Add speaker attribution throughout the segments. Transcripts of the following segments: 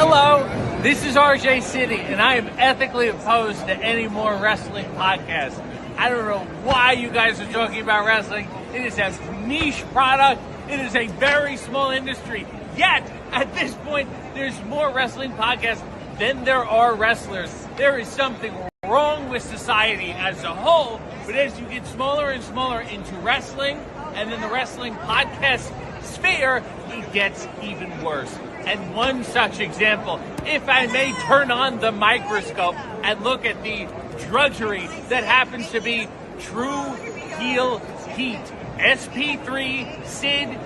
Speaker 1: Hello, this is RJ City, and I am ethically opposed to any more wrestling podcasts. I don't know why you guys are talking about wrestling. It is a niche product. It is a very small industry. Yet, at this point, there's more wrestling podcasts than there are wrestlers. There is something wrong with society as a whole, but as you get smaller and smaller into wrestling, and then the wrestling podcast sphere, it gets even worse. And one such example, if I may turn on the microscope and look at the drudgery that happens to be True Heel Heat. SP3, Sid,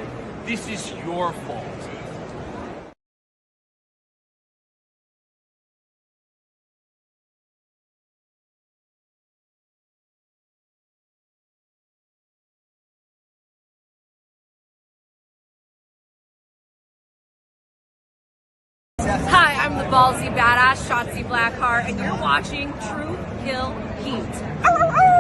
Speaker 1: this is your fault.
Speaker 2: Hi, I'm the ballsy badass Shotzi Blackheart, and you're watching True Heel Heat.
Speaker 3: Hello.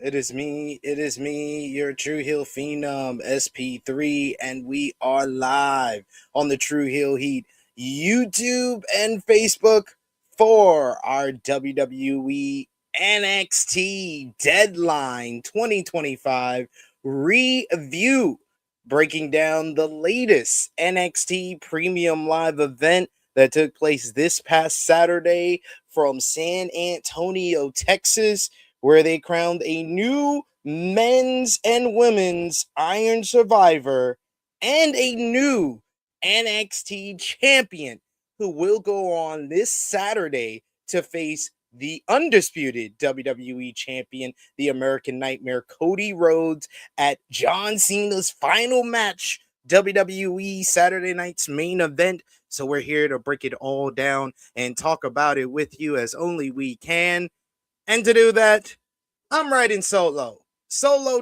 Speaker 3: It is me, your True Heel Phenom, SP3, and we are live on the True Heel Heat YouTube and Facebook for our WWE NXT Deadline 2025 review, breaking down the latest NXT Premium Live event that took place this past Saturday from San Antonio, Texas, where they crowned a new men's and women's Iron Survivor and a new NXT champion who will go on this Saturday to face the undisputed WWE champion, the American Nightmare, Cody Rhodes, at John Cena's final match, WWE Saturday night's main event. So we're here to break it all down and talk about it with you as only we can. And to do that, I'm riding solo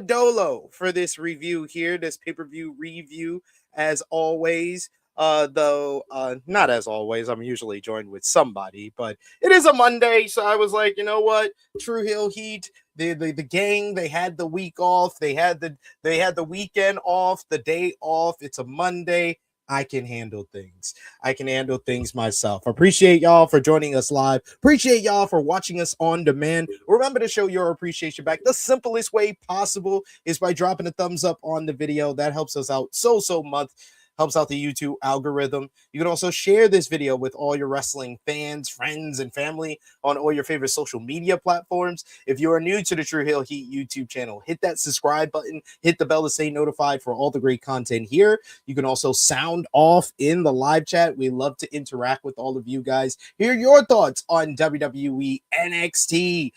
Speaker 3: dolo for this review here, this pay-per-view review, as always. Though not as always, I'm usually joined with somebody, but it is a Monday, so I was like, you know what, True Heel Heat, the gang, they had the week off, they had the weekend off, the day off. It's a Monday. I can handle things myself. Appreciate y'all for joining us live. Appreciate y'all for watching us on demand. Remember to show your appreciation back. The simplest way possible is by dropping a thumbs up on the video. That helps us out so much. Helps out the YouTube algorithm. You can also share this video with all your wrestling fans, friends, and family on all your favorite social media platforms. If you are new to the True Heel Heat YouTube channel, hit that subscribe button, hit the bell to stay notified for all the great content here. You can also sound off in the live chat. We love to interact with all of you guys. Hear your thoughts on WWE NXT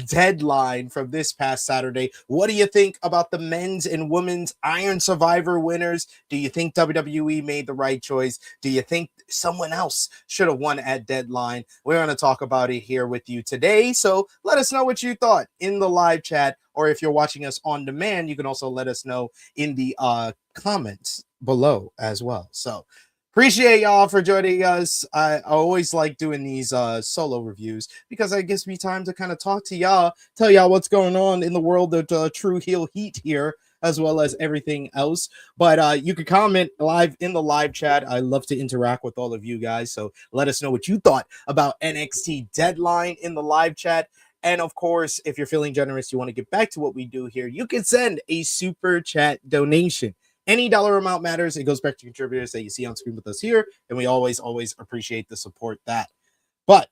Speaker 3: Deadline from this past Saturday. What do you think about the men's and women's Iron Survivor winners? Do you think WWE made the right choice? Do you think someone else should have won at Deadline? We're going to talk about it here with you today. So let us know what you thought in the live chat, or if you're watching us on demand, you can also let us know in the comments below as well. So appreciate y'all for joining us. I always like doing these solo reviews because it gives me time to kind of talk to y'all, tell y'all what's going on in the world of True Heel Heat here, as well as everything else. But you can comment live in the live chat. I love to interact with all of you guys. So let us know what you thought about NXT Deadline in the live chat. And of course, if you're feeling generous, you want to get back to what we do here, you can send a super chat donation. Any dollar amount matters. It goes back to contributors that you see on screen with us here. And we always appreciate the support that. But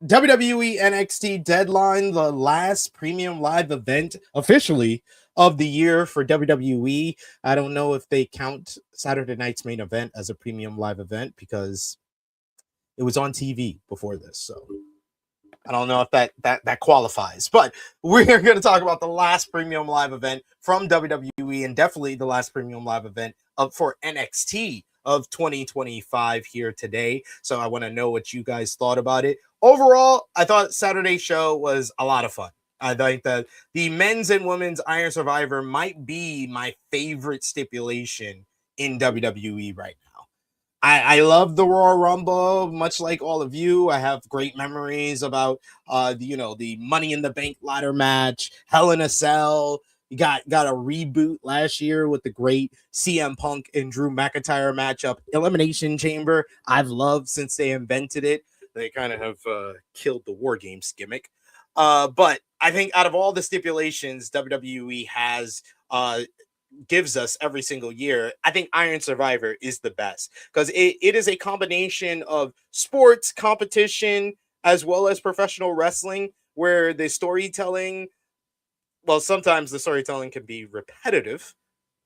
Speaker 3: WWE NXT Deadline, the last premium live event officially of the year for WWE. I don't know if they count Saturday night's main event as a premium live event because it was on TV before this. So I don't know if that qualifies, but we're going to talk about the last premium live event from WWE and definitely the last premium live event for NXT of 2025 here today. So I want to know what you guys thought about it. Overall, I thought Saturday's show was a lot of fun. I think that the men's and women's Iron Survivor might be my favorite stipulation in WWE right now. I love the Royal Rumble, much like all of you. I have great memories about the Money in the Bank ladder match, Hell in a Cell. You got a reboot last year with the great CM Punk and Drew McIntyre matchup. Elimination Chamber, I've loved since they invented it. They kind of have killed the War Games gimmick. But I think out of all the stipulations WWE has gives us every single year, I think Iron Survivor is the best because it is a combination of sports competition as well as professional wrestling where the storytelling, well, sometimes the storytelling can be repetitive,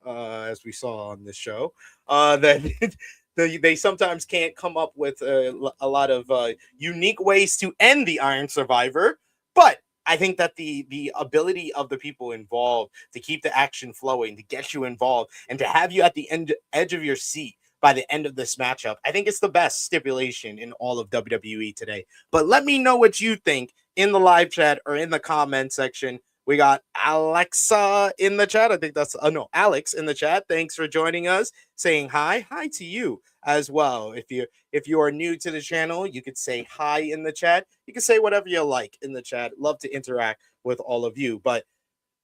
Speaker 3: as we saw on this show, that they sometimes can't come up with a lot of unique ways to end the Iron Survivor, but I think that the ability of the people involved to keep the action flowing, to get you involved, and to have you at the edge of your seat by the end of this matchup, I think it's the best stipulation in all of WWE today. But let me know what you think in the live chat or in the comment section. We got Alexa in the chat. I think that's Alex in the chat. Thanks for joining us. Saying hi to you as well. If you are new to the channel, you could say hi in the chat. You can say whatever you like in the chat. Love to interact with all of you. But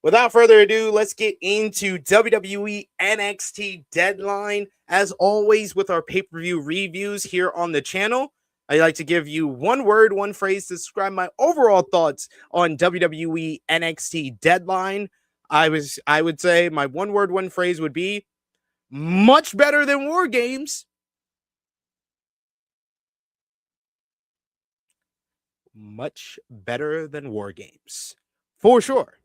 Speaker 3: without further ado, let's get into WWE NXT Deadline. As always, with our pay-per-view reviews here on the channel, I like to give you one word, one phrase to describe my overall thoughts on WWE NXT Deadline. I would say my one word, one phrase would be much better than War Games. Much better than War Games. For sure.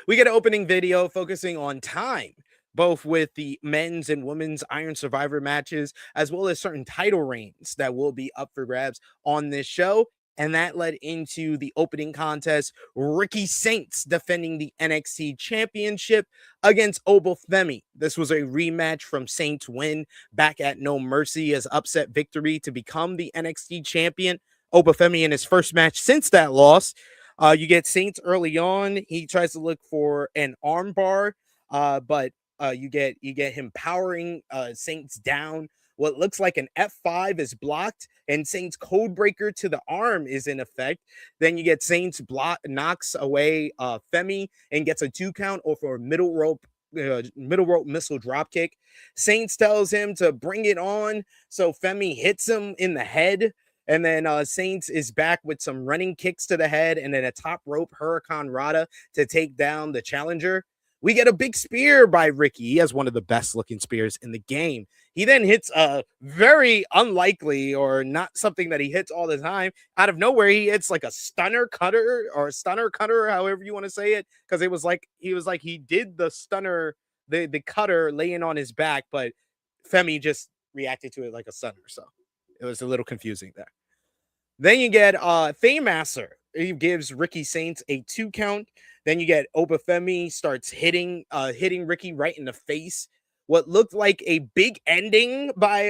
Speaker 3: We get an opening video focusing on time, both with the men's and women's Iron Survivor matches, as well as certain title reigns that will be up for grabs on this show. And that led into the opening contest, Ricky Saints defending the NXT Championship against Oba Femi. This was a rematch from Saints' win back at No Mercy as upset victory to become the NXT champion. Oba Femi in his first match since that loss. You get Saints early on. He tries to look for an arm bar, but you get him powering Saints down. What looks like an F5 is blocked, and Saints codebreaker to the arm is in effect. Then you get Saints knocks away Femi and gets a 2 count over a middle rope missile dropkick. Saints tells him to bring it on, so Femi hits him in the head. And then Saints is back with some running kicks to the head and then a top rope Hurricane Rana to take down the challenger. We get a big spear by Ricky. He has one of the best looking spears in the game. He then hits a very unlikely or not something that he hits all the time. Out of nowhere, he hits like a stunner cutter, however you want to say it. Because he was like he did the stunner, the cutter laying on his back, but Femi just reacted to it like a stunner. So it was a little confusing there. Then you get Faymaster. He gives Ricky Saints a 2 count. Then you get Oba Femi starts hitting Ricky right in the face. What looked like a big ending by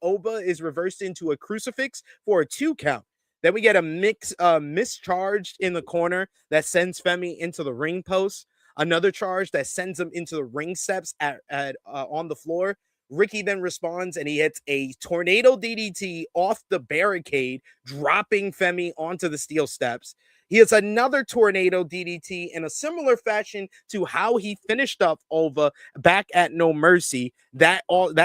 Speaker 3: Oba is reversed into a crucifix for a 2 count. Then we get a mischarged in the corner that sends Femi into the ring post. another charge that sends him into the ring steps on the floor. Ricky then responds and he hits a tornado DDT off the barricade, dropping Femi onto the steel steps. He hits another tornado DDT in a similar fashion to how he finished up Oba back at No Mercy. That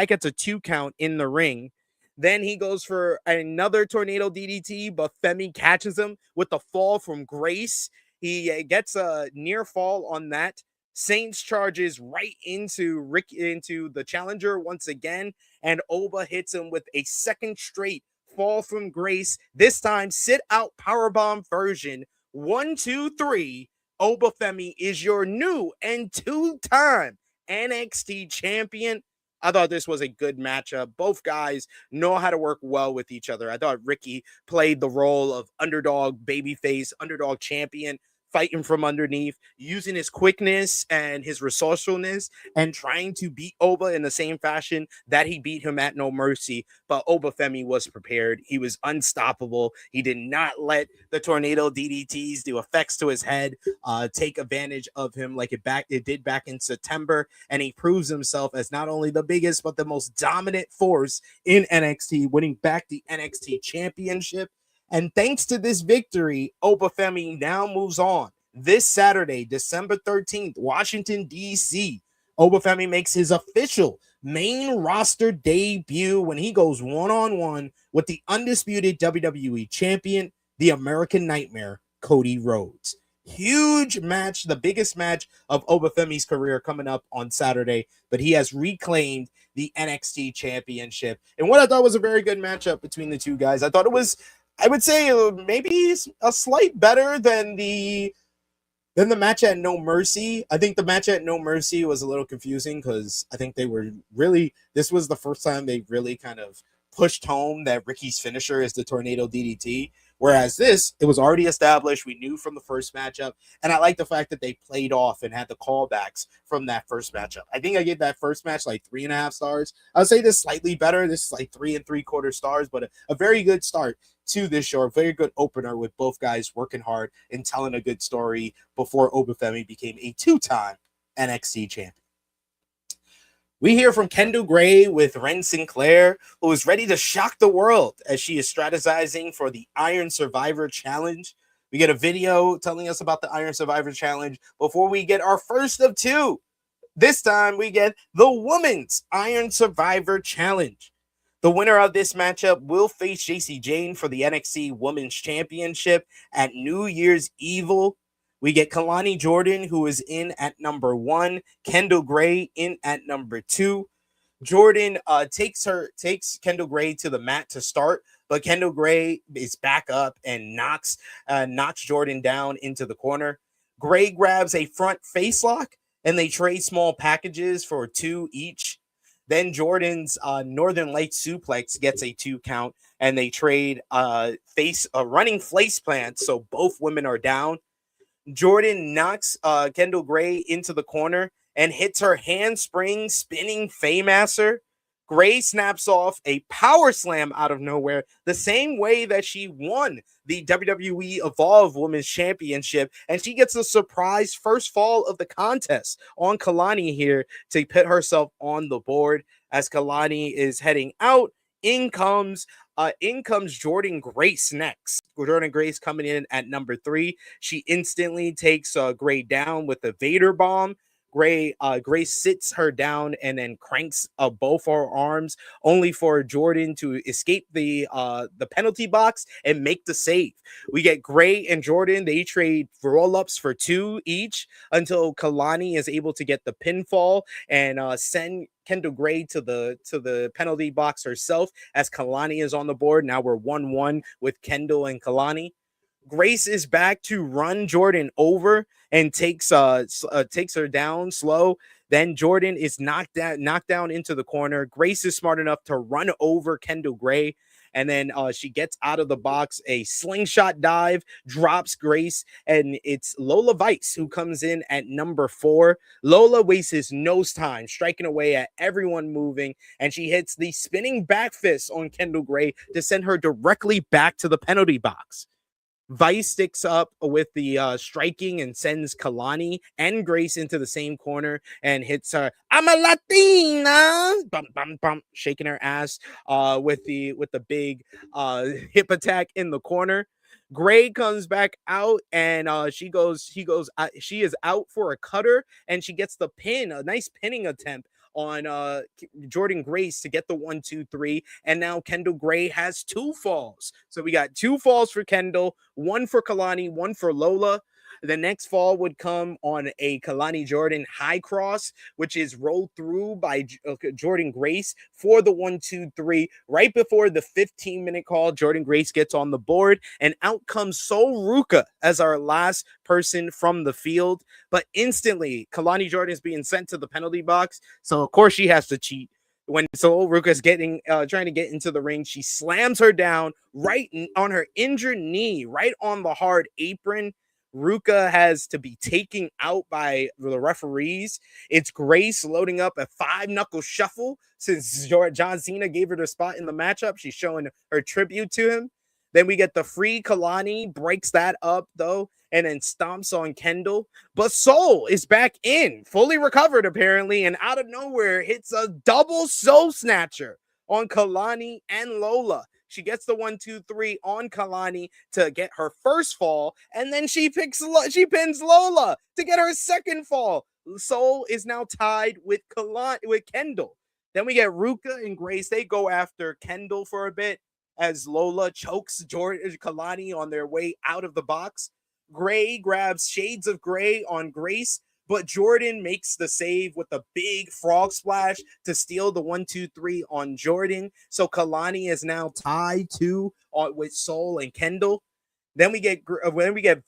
Speaker 3: gets a 2 count in the ring. Then he goes for another tornado DDT, but Femi catches him with the fall from Grace. He gets a near fall on that. Saints charges right into the challenger once again, and Oba hits him with a second straight fall from Grace. This time, sit out powerbomb version. 1, 2, 3. Oba Femi is your new and 2-time NXT champion. I thought this was a good matchup. Both guys know how to work well with each other. I thought Ricky played the role of underdog babyface, underdog champion, fighting from underneath, using his quickness and his resourcefulness and trying to beat Oba in the same fashion that he beat him at No Mercy. But Oba Femi was prepared. He was unstoppable. He did not let the tornado DDTs do effects to his head take advantage of him like it did back in September. And he proves himself as not only the biggest, but the most dominant force in NXT, winning back the NXT Championship. And thanks to this victory, Oba Femi now moves on. This Saturday, December 13th, Washington, D.C., Oba Femi makes his official main roster debut when he goes one-on-one with the undisputed WWE champion, the American Nightmare, Cody Rhodes. Huge match, the biggest match of Oba Femi's career coming up on Saturday, but he has reclaimed the NXT Championship. And what I thought was a very good matchup between the two guys. I thought it was, I would say, maybe a slight better than the match at No Mercy. I think the match at No Mercy was a little confusing because I think this was the first time they really kind of pushed home that Ricky's finisher is the tornado DDT. Whereas it was already established. We knew from the first matchup. And I like the fact that they played off and had the callbacks from that first matchup. I think I gave that first match like 3.5 stars. I would say this slightly better. This is like 3 3/4 stars, but a very good start to this show. A very good opener with both guys working hard and telling a good story before Oba Femi became a 2-time NXT champion. We hear from Kendal Gray with Ren Sinclair, who is ready to shock the world as she is strategizing for the Iron Survivor Challenge. We get a video telling us about the Iron Survivor Challenge before we get our first of two. This time we get the Women's Iron Survivor Challenge. The winner of this matchup will face JC Jane for the NXT Women's Championship at New Year's Evil. We get Kelani Jordynne, who is in at number 1. Kendal Gray in at number 2. Jordynne takes Kendal Gray to the mat to start, but Kendal Gray is back up and knocks Jordynne down into the corner. Gray grabs a front face lock, and they trade small packages for 2 each. Then Jordynne's Northern Lights suplex gets a 2 count, and they trade running face plants, so both women are down. Jordynne knocks Kendal Gray into the corner and hits her handspring spinning Faymaster. Gray snaps off a power slam out of nowhere, the same way that she won the WWE Evolve Women's Championship, and she gets a surprise first fall of the contest on Kelani here to put herself on the board. As Kelani is heading out, in comes Jordynne Grace next. Jordynne Grace coming in at number 3. She instantly takes Gray down with a Vader bomb. Grace sits her down and then cranks both her arms, only for Jordynne to escape the penalty box and make the save. We get Gray and Jordynne. They trade roll-ups for 2 each until Kelani is able to get the pinfall and send Kendal Gray to the penalty box herself as Kelani is on the board. Now we're 1-1 with Kendal and Kelani. Grace is back to run Jordynne over and takes her down slow. Then Jordynne is knocked down into the corner. Grace is smart enough to run over Kendal Gray, and then she gets out of the box, a slingshot dive, drops Grace, and it's Lola Vice who comes in at number 4. Lola wastes no time striking away at everyone moving, and she hits the spinning back fist on Kendal Gray to send her directly back to the penalty box. Vice sticks up with the striking and sends Kelani and Grace into the same corner and hits her. I'm a Latina, bum, bum, bum, shaking her ass with the big hip attack in the corner. Gray comes back out and she is out for a cutter and she gets the pin, a nice pinning attempt on Jordynne Grace to get the 1-2-3, and now Kendal Gray has 2 falls. So we got 2 falls for Kendal, 1 for Kelani, 1 for Lola. The next fall would come on a Kelani Jordynne high cross, which is rolled through by Jordynne Grace for the 1-2-3. Right before the 15-minute call, Jordynne Grace gets on the board, and out comes Ruca as our last person from the field. But instantly, Kelani Jordynne is being sent to the penalty box, so of course she has to cheat. When Ruca is trying to get into the ring, she slams her down right on her injured knee, right on the hard apron. Ruca has to be taken out by the referees. It's Grace loading up a 5-knuckle shuffle since John Cena gave her the spot in the matchup. She's showing her tribute to him. Then we get the free Kelani, breaks that up though, and then stomps on Kendal. But Soul is back in, fully recovered apparently, and out of nowhere hits a double Soul Snatcher on Kelani and Lola. She gets the 1-2-3 on Kelani to get her first fall, and then she pins Lola to get her second fall. Soul is now tied with Kendal. Then we get Ruca and Grace. They go after Kendal for a bit as Lola chokes Kelani on their way out of the box. Gray grabs Shades of Gray on Grace, but Jordynne makes the save with a big frog splash to steal the 1-2-3 on Jordynne. So Kelani is now tied with Soul and Kendal. Then we get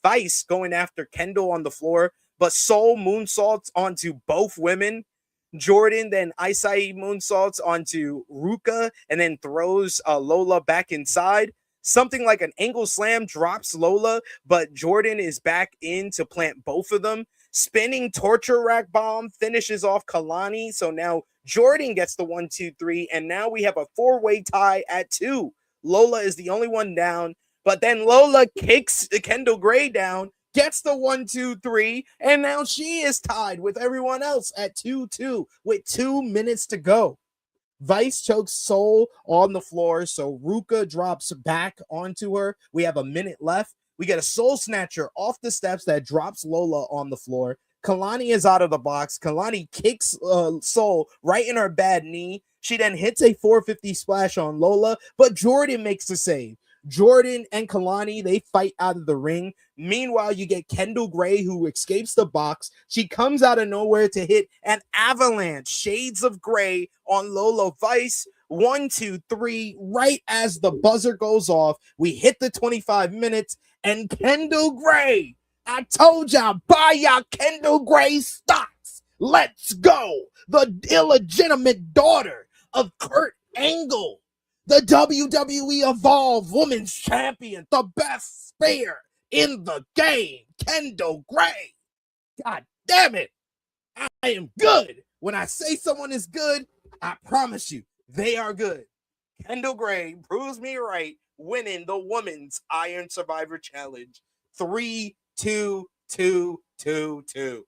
Speaker 3: Vice going after Kendal on the floor, but Soul moonsaults onto both women. Jordynne then Isai moonsaults onto Ruca and then throws Lola back inside. Something like an angle slam drops Lola, but Jordynne is back in to plant both of them. Spinning torture rack bomb finishes off Kelani. So now Jordynne gets the 1-2-3, and now we have a 4-way tie at 2. Lola is the only one down, but then Lola kicks Kendal Gray down, gets the 1-2-3, and now she is tied with everyone else at 2-2 with 2 minutes to go. Vice chokes Soul on the floor, so Ruca drops back onto her. We have a minute left. We get a Soul Snatcher off the steps that drops Lola on the floor. Kelani is out of the box. Kelani kicks Soul right in her bad knee. She then hits a 450 splash on Lola, but Jordynne makes the save. Jordynne and Kelani, they fight out of the ring. Meanwhile, you get Kendal Gray, who escapes the box. She comes out of nowhere to hit an avalanche, Shades of Gray on Lola. Vice, 1-2-3, right as the buzzer goes off. We hit the 25 minutes, and Kendal Gray, I told y'all, buy y'all Kendal Gray stocks. Let's go. The illegitimate daughter of Kurt Angle, the WWE Evolve Women's Champion, the best spear in the game, Kendal Gray. God damn it. I am good. When I say someone is good, I promise you, they are good. Kendal Gray proves me right, winning the Women's Iron Survivor Challenge 3-2-2-2-2.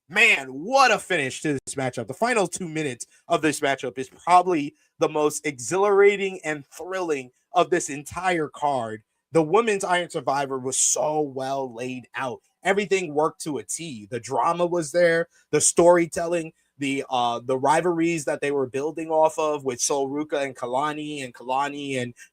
Speaker 3: Man, what a finish to this matchup. The final 2 minutes of this matchup is probably the most exhilarating and thrilling of this entire card. The Women's Iron Survivor was so well laid out. Everything worked to a T. The drama was there, the storytelling, the rivalries that they were building off of with Sol Ruca and Kelani and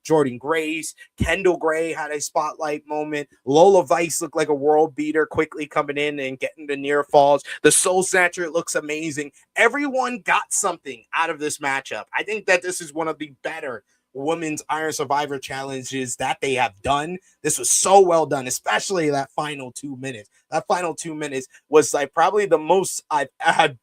Speaker 3: Jordynne Grace. Kendal Gray had a spotlight moment. Lola Vice looked like a world beater, quickly coming in and getting the near falls. The Soul Snatcher looks amazing. Everyone got something out of this matchup. I think that this is one of the better Women's Iron Survivor challenges that they have done. This was so well done, especially that final 2 minutes. That final 2 minutes was like probably the most I've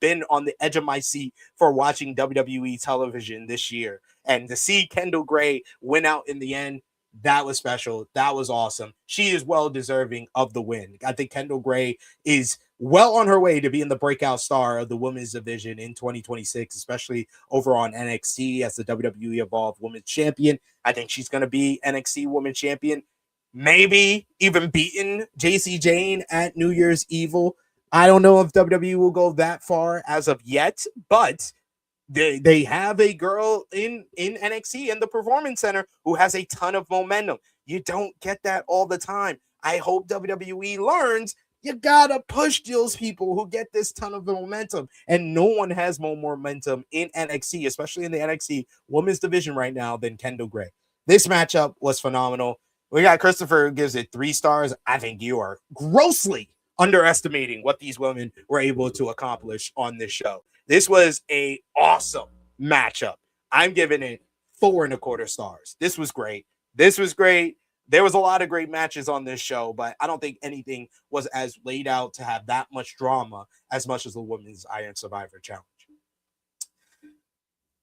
Speaker 3: been on the edge of my seat for watching WWE television this year. And to see Kendal Gray win out in the end, that was special. That was awesome. She is well deserving of the win. I think Kendal Gray is well on her way to being the breakout star of the women's division in 2026, especially over on NXT as the WWE Evolve Women's Champion. I think she's going to be NXT Women's Champion maybe even beaten JC Jane at New Year's Evil. I don't know if WWE will go that far as of yet, but they have a girl in NXT in the Performance Center who has a ton of momentum. You don't get that all the time. I hope WWE learns you gotta push those people who get this ton of momentum, and no one has more momentum in NXT, especially in the NXT Women's Division right now, than Kendal Gray. This matchup was phenomenal. We got Christopher who gives it 3 stars. I think you are grossly underestimating what these women were able to accomplish on this show. This was a awesome matchup. I'm giving it 4.25 stars. This was great. This was great. There was a lot of great matches on this show, but I don't think anything was as laid out to have that much drama as much as the Women's Iron Survivor Challenge.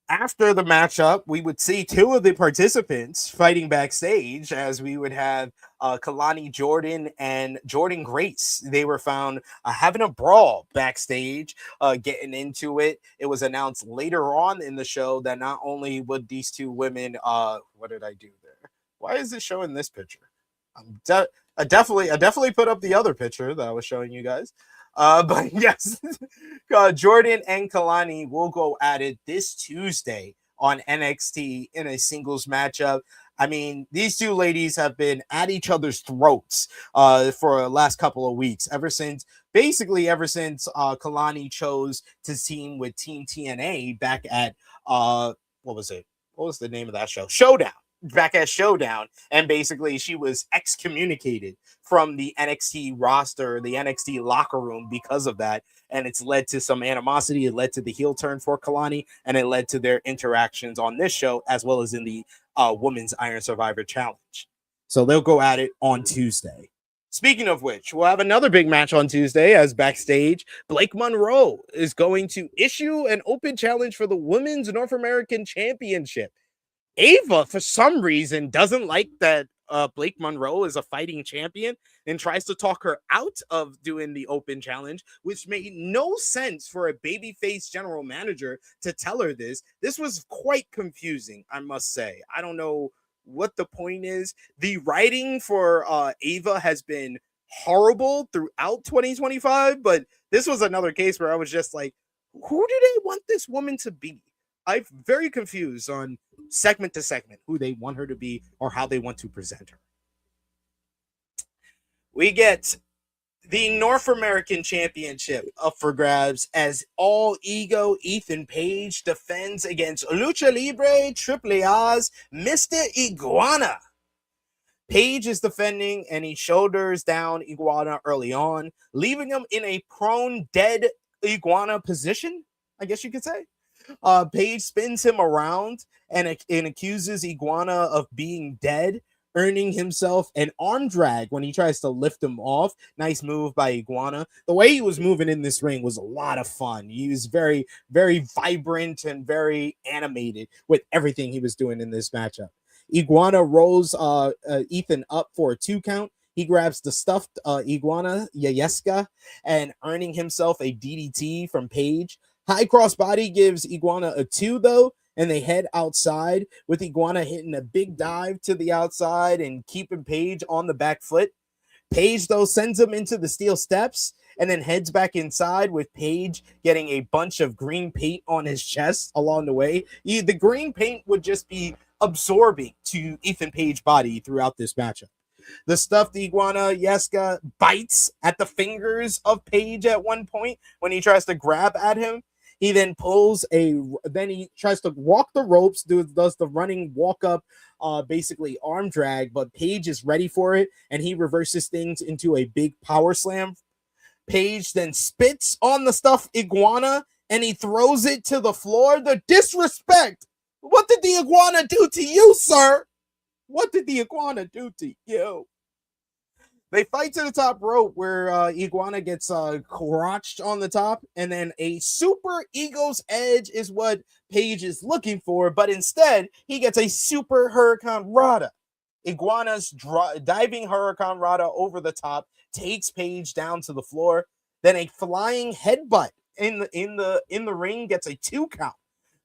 Speaker 3: After the matchup, we would see 2 of the participants fighting backstage, as we would have Kelani Jordynne and Jordynne Grace. They were found having a brawl backstage, getting into it. It was announced later on in the show that not only would these 2 women, what did I do there? Why is it showing this picture? I definitely put up the other picture that I was showing you guys. But yes, Jordynne and Kelani will go at it this Tuesday on NXT in a singles matchup. I mean, these 2 ladies have been at each other's throats for the last couple of weeks, ever since Kelani chose to team with Team TNA back at what was it? What was the name of that show? Showdown. Back at Showdown, and basically she was excommunicated from the NXT roster, the NXT locker room because of that, and it's led to some animosity. It led to the heel turn for Kelani, and it led to their interactions on this show as well as in the Women's Iron Survivor Challenge. So they'll go at it on Tuesday. Speaking of which, we'll have another big match on Tuesday, as backstage, Blake Monroe is going to issue an open challenge for the Women's North American Championship. Ava, for some reason, doesn't like that Blake Monroe is a fighting champion and tries to talk her out of doing the open challenge, which made no sense for a babyface general manager to tell her this. This was quite confusing, I must say. I don't know what the point is. The writing for Ava has been horrible throughout 2025, but this was another case where I was just like, who do they want this woman to be? I'm very confused on segment to segment who they want her to be or how they want to present her. We get the North American Championship up for grabs as All Ego Ethan Page defends against Lucha Libre AAA's Mr. Iguana. Page is defending and he shoulders down Iguana early on, leaving him in a prone dead Iguana position, I guess you could say. Page spins him around and accuses Iguana of being dead, earning himself an arm drag when he tries to lift him off. Nice move by Iguana. The way he was moving in this ring was a lot of fun. He was very, very vibrant and very animated with everything he was doing in this matchup. Iguana rolls Ethan up for a 2 count. He grabs the stuffed Iguana, Yayeska, and earning himself a DDT from Page. High crossbody gives Iguana a 2, though, and they head outside with Iguana hitting a big dive to the outside and keeping Page on the back foot. Page, though, sends him into the steel steps and then heads back inside with Page getting a bunch of green paint on his chest along the way. The green paint would just be absorbing to Ethan Page's body throughout this matchup. The stuffed Iguana, Yeska, bites at the fingers of Page at one point when he tries to grab at him. He then he tries to walk the ropes, does the running walk up, basically arm drag, but Page is ready for it, and he reverses things into a big power slam. Page then spits on the stuffed Iguana, and he throws it to the floor. The disrespect! What did the Iguana do to you, sir? What did the Iguana do to you? They fight to the top rope where Iguana gets crotched on the top, and then a super Ego's Edge is what Page is looking for, but instead he gets a super Hurricane Rana. Iguana's diving Hurricane Rana over the top takes Page down to the floor. Then a flying headbutt in the ring gets a 2 count.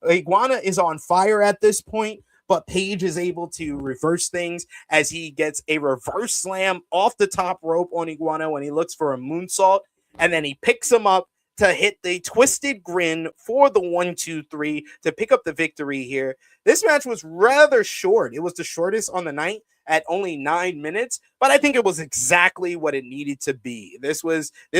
Speaker 3: Iguana is on fire at this point, but Page is able to reverse things as he gets a reverse slam off the top rope on Iguana when he looks for a moonsault, and then he picks him up to hit the twisted grin for the 1-2-3 to pick up the victory here. This match was rather short. It was the shortest on the night at only 9 minutes, but I think it was exactly what it needed to be. This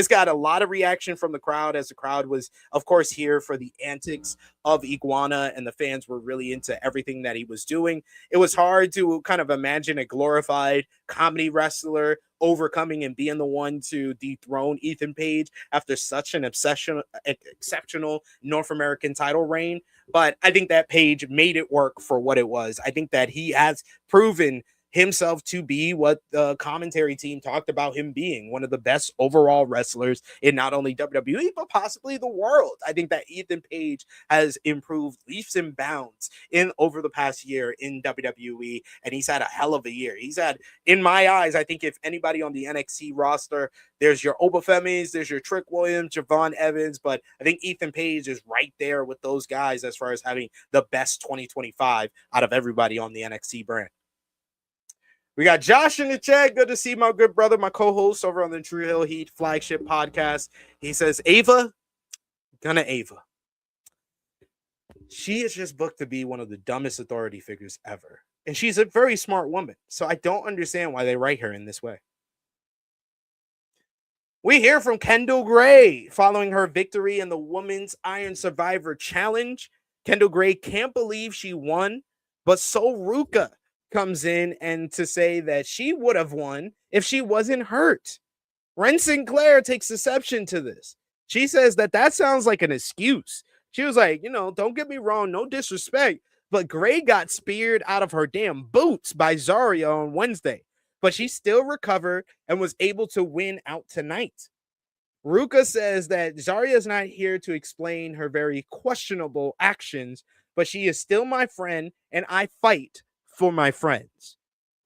Speaker 3: got a lot of reaction from the crowd, as the crowd was, of course, here for the antics of Iguana, and the fans were really into everything that he was doing. It was hard to kind of imagine a glorified comedy wrestler overcoming and being the one to dethrone Ethan Page after such an exceptional North American title reign. But I think that Page made it work for what it was. I think that he has proven himself to be what the commentary team talked about him being, one of the best overall wrestlers in not only WWE, but possibly the world. I think that Ethan Page has improved leaps and bounds over the past year in WWE, and he's had a hell of a year. He's had, in my eyes, I think if anybody on the NXT roster, there's your Oba Femis, there's your Trick Williams, Javon Evans, but I think Ethan Page is right there with those guys as far as having the best 2025 out of everybody on the NXT brand. We got Josh in the chat. Good to see my good brother, my co-host over on the True Hill Heat flagship podcast. He says, Ava, Ava. She is just booked to be one of the dumbest authority figures ever. And she's a very smart woman. So I don't understand why they write her in this way. We hear from Kendal Gray following her victory in the Women's Iron Survivor Challenge. Kendal Gray can't believe she won, but so Ruca comes in and to say that she would have won if she wasn't hurt. Ren Sinclair takes exception to this. She says that sounds like an excuse. She was like, don't get me wrong, no disrespect, but Gray got speared out of her damn boots by Zarya on Wednesday, but she still recovered and was able to win out tonight. Ruca says that Zarya is not here to explain her very questionable actions, but she is still my friend and I fight for my friends.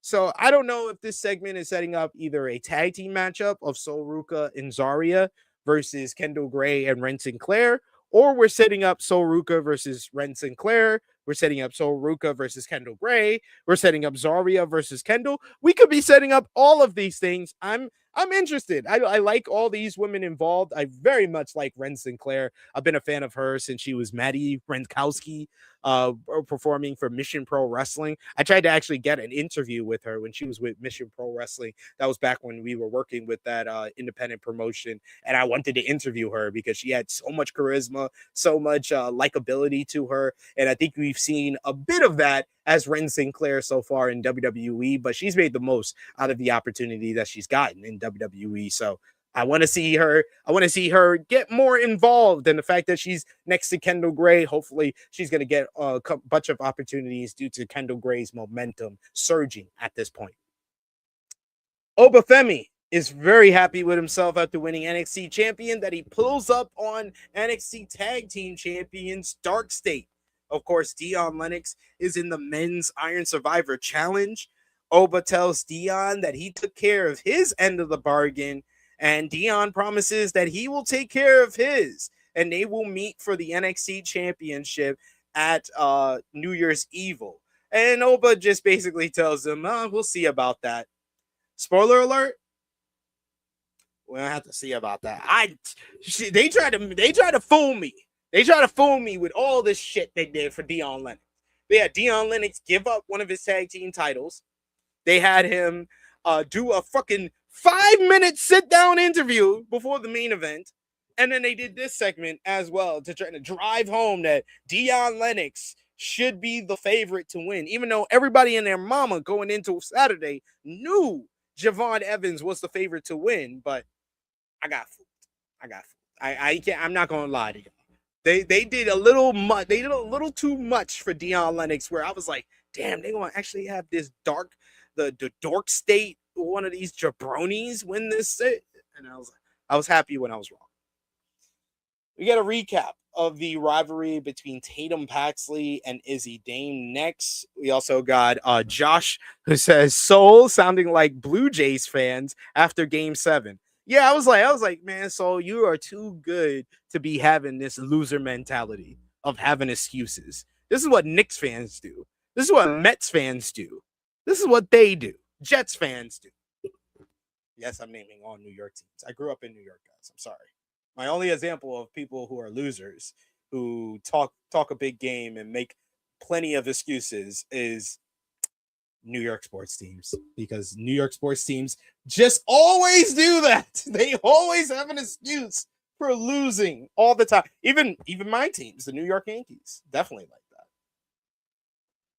Speaker 3: So I don't know if this segment is setting up either a tag team matchup of Sol Ruca and Zarya versus Kendal Gray and Ren Sinclair, or we're setting up Sol Ruca versus Ren Sinclair. We're setting up Sol Ruca versus Kendal Gray. We're setting up Zarya versus Kendal. We could be setting up all of these things. I'm interested. I like all these women involved. I very much like Ren Sinclair. I've been a fan of her since she was Maddie Renkowski, performing for Mission Pro Wrestling. I tried to actually get an interview with her when she was with Mission Pro Wrestling. That was back when we were working with that independent promotion, and I wanted to interview her because she had so much charisma, so much likability to her, and I think we've seen a bit of that as Ren Sinclair so far in WWE, but she's made the most out of the opportunity that she's gotten in WWE. So I want to see her. I want to see her get more involved. And the fact that she's next to Kendal Gray, hopefully she's going to get a bunch of opportunities due to Kendal Gray's momentum surging at this point. Oba Femi is very happy with himself after winning NXT champion that he pulls up on NXT Tag Team Champions Dark State. Of course, Dion Lennox is in the Men's Iron Survivor Challenge. Oba tells Dion that he took care of his end of the bargain, and Dion promises that he will take care of his, and they will meet for the NXT Championship at New Year's Evil. And Oba just basically tells him, we'll see about that. Spoiler alert, we don't have to see about that. They try to fool me. They try to fool me with all this shit they did for Dion Lennox. They had Dion Lennox give up one of his tag team titles. They had him do a fucking 5-minute sit-down interview before the main event. And then they did this segment as well to try to drive home that Dion Lennox should be the favorite to win, even though everybody and their mama going into Saturday knew Javon Evans was the favorite to win. But I got fooled. I can't. I'm not gonna lie to you. They did a little much. They did a little too much for Dion Lennox, where I was like, damn, they gonna actually have this the dork state, one of these jabronis win this. And I was happy when I was wrong. We get a recap of the rivalry between Tatum Paxley and Izzy Dame next. We also got Josh, who says Soul sounding like Blue Jays fans after Game 7. Yeah, I was like, man, Soul, you are too good to be having this loser mentality of having excuses. This is what Knicks fans do. This is what Mets fans do. This is what they do. Jets fans do. Yes, I'm naming all New York teams. I grew up in New York, guys. I'm sorry. My only example of people who are losers, who talk a big game and make plenty of excuses, is New York sports teams, because New York sports teams just always do that. They always have an excuse for losing all the time. Even my teams, the New York Yankees, definitely like that.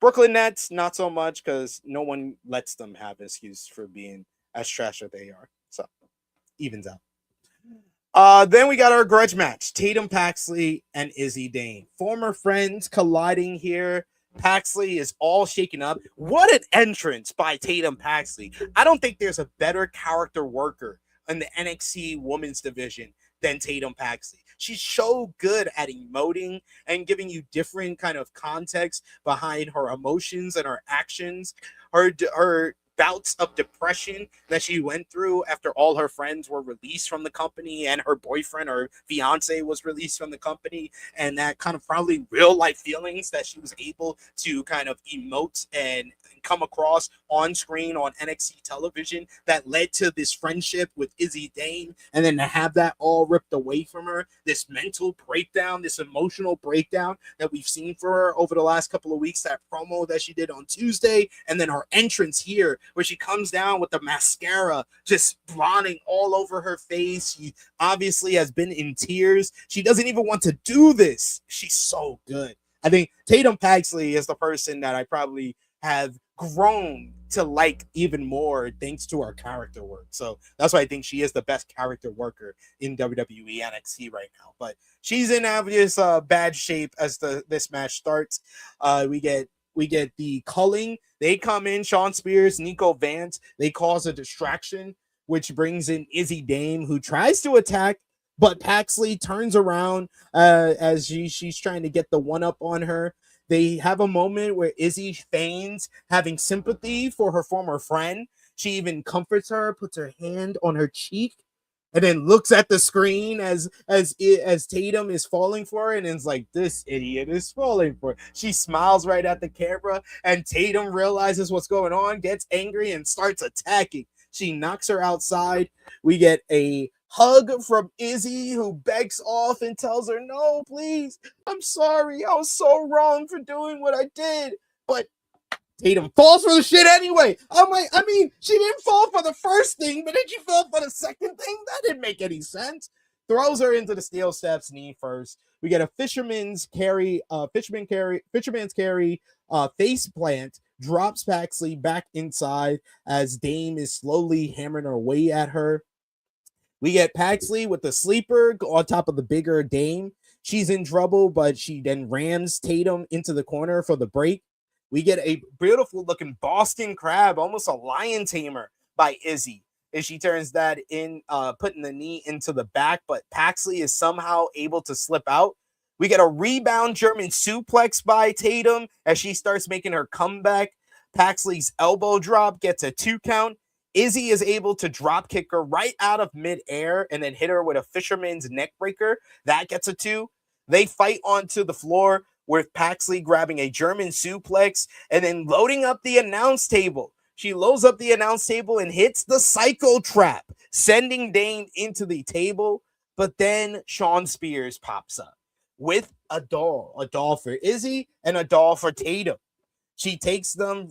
Speaker 3: Brooklyn Nets, not so much, because no one lets them have an excuse for being as trash as they are. So evens out. Then we got our grudge match: Tatum Paxley and Izzy Dane, former friends colliding here. Paxley is all shaken up. What an entrance by Tatum Paxley. I don't think there's a better character worker in the NXT women's division than Tatum Paxley. She's so good at emoting and giving you different kind of context behind her emotions and her actions. Her bouts of depression that she went through after all her friends were released from the company and her boyfriend or fiance was released from the company, and that kind of probably real life feelings that she was able to kind of emote and come across on screen on NXT television that led to this friendship with Izzy Dane, and then to have that all ripped away from her, this mental breakdown, this emotional breakdown that we've seen for her over the last couple of weeks, that promo that she did on Tuesday, and then her entrance here where she comes down with the mascara just blotting all over her face. She obviously has been in tears. She doesn't even want to do this. She's so good. I think Tatum Paxley is the person that I probably have grown to like even more thanks to her character work. So that's why I think she is the best character worker in WWE NXT right now. But she's in obvious bad shape as this match starts. We get the culling. They come in, Sean Spears, Nico Vance. They cause a distraction, which brings in Izzy Dane, who tries to attack, but Paxley turns around as she's trying to get the one up on her. They have a moment where Izzy feigns having sympathy for her former friend. She even comforts her, puts her hand on her cheek, and then looks at the screen as Tatum is falling for her, and is like, this idiot is falling for her. She smiles right at the camera, and Tatum realizes what's going on, gets angry, and starts attacking. She knocks her outside. We get a hug from Izzy, who begs off and tells her, no, please, I'm sorry. I was so wrong for doing what I did. But Tatum falls for the shit anyway. I mean, she didn't fall for the first thing, but then she fell for the second thing. That didn't make any sense. Throws her into the steel steps, knee first. We get a fisherman's carry, face plant, drops Paxley back inside as Dame is slowly hammering her way at her. We get Paxley with the sleeper on top of the bigger Dame. She's in trouble, but she then rams Tatum into the corner for the break. We get a beautiful looking Boston Crab, almost a lion tamer by Izzy, as she turns that in, putting the knee into the back, but Paxley is somehow able to slip out. We get a rebound German suplex by Tatum as she starts making her comeback. Paxley's elbow drop gets a 2 count. Izzy is able to drop kick her right out of midair and then hit her with a fisherman's neck breaker. That gets a 2. They fight onto the floor with Paxley grabbing a German suplex and then loading up the announce table. She loads up the announce table and hits the psycho trap, sending Dane into the table. But then Sean Spears pops up with a doll for Izzy and a doll for Tatum. She takes them.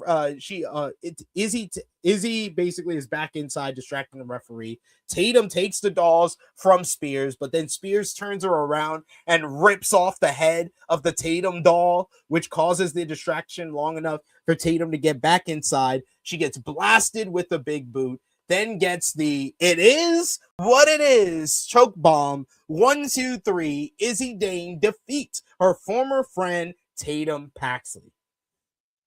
Speaker 3: Izzy basically is back inside, distracting the referee. Tatum takes the dolls from Spears, but then Spears turns her around and rips off the head of the Tatum doll, which causes the distraction long enough for Tatum to get back inside. She gets blasted with the big boot, then gets the "it is what it is" choke bomb. 1, 2, 3. Izzy Dane defeats her former friend Tatum Paxley.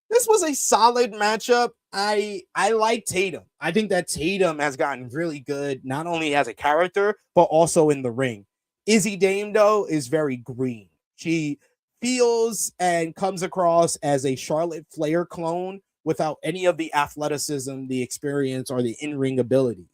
Speaker 3: This was a solid matchup. I like Tatum. I think that Tatum has gotten really good, not only as a character, but also in the ring. Izzy Dane, though, is very green. She feels and comes across as a Charlotte Flair clone without any of the athleticism, the experience, or the in-ring ability.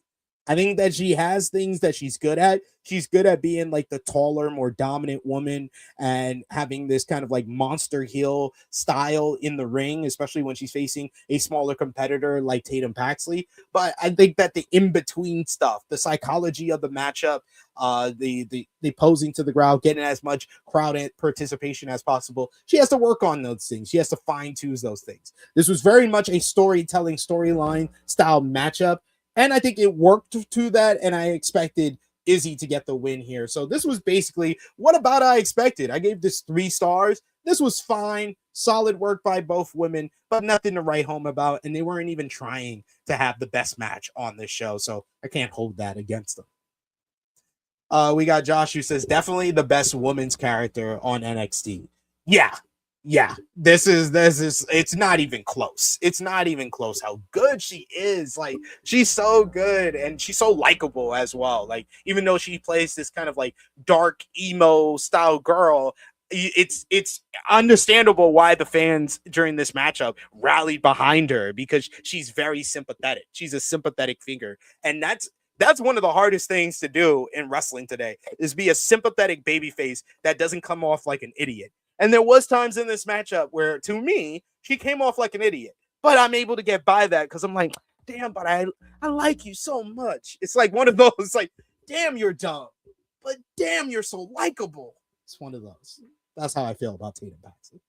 Speaker 3: I think that she has things that she's good at. She's good at being like the taller, more dominant woman and having this kind of like monster heel style in the ring, especially when she's facing a smaller competitor like Tatum Paxley. But I think that the in-between stuff, the psychology of the matchup, the posing to the crowd, getting as much crowd participation as possible, she has to work on those things. She has to fine-tune those things. This was very much a storyline style matchup. And I think it worked to that, and I expected Izzy to get the win here. So this was basically what about I expected. I gave this 3 stars. This was fine, solid work by both women, but nothing to write home about, and they weren't even trying to have the best match on this show, so I can't hold that against them. We got Josh who says, definitely the best woman's character on NXT. Yeah, this is it's not even close. It's not even close how good she is. Like, she's so good and she's so likable as well. Like, even though she plays this kind of like dark emo style girl, it's understandable why the fans during this matchup rallied behind her, because she's very sympathetic. She's a sympathetic figure, and that's one of the hardest things to do in wrestling today, is be a sympathetic babyface that doesn't come off like an idiot. And there was times in this matchup where, to me, she came off like an idiot. But I'm able to get by that because I'm like, damn, but I like you so much. It's like one of those, like, damn, you're dumb, but damn, you're so likable. It's one of those. That's how I feel about Tatum Paxley.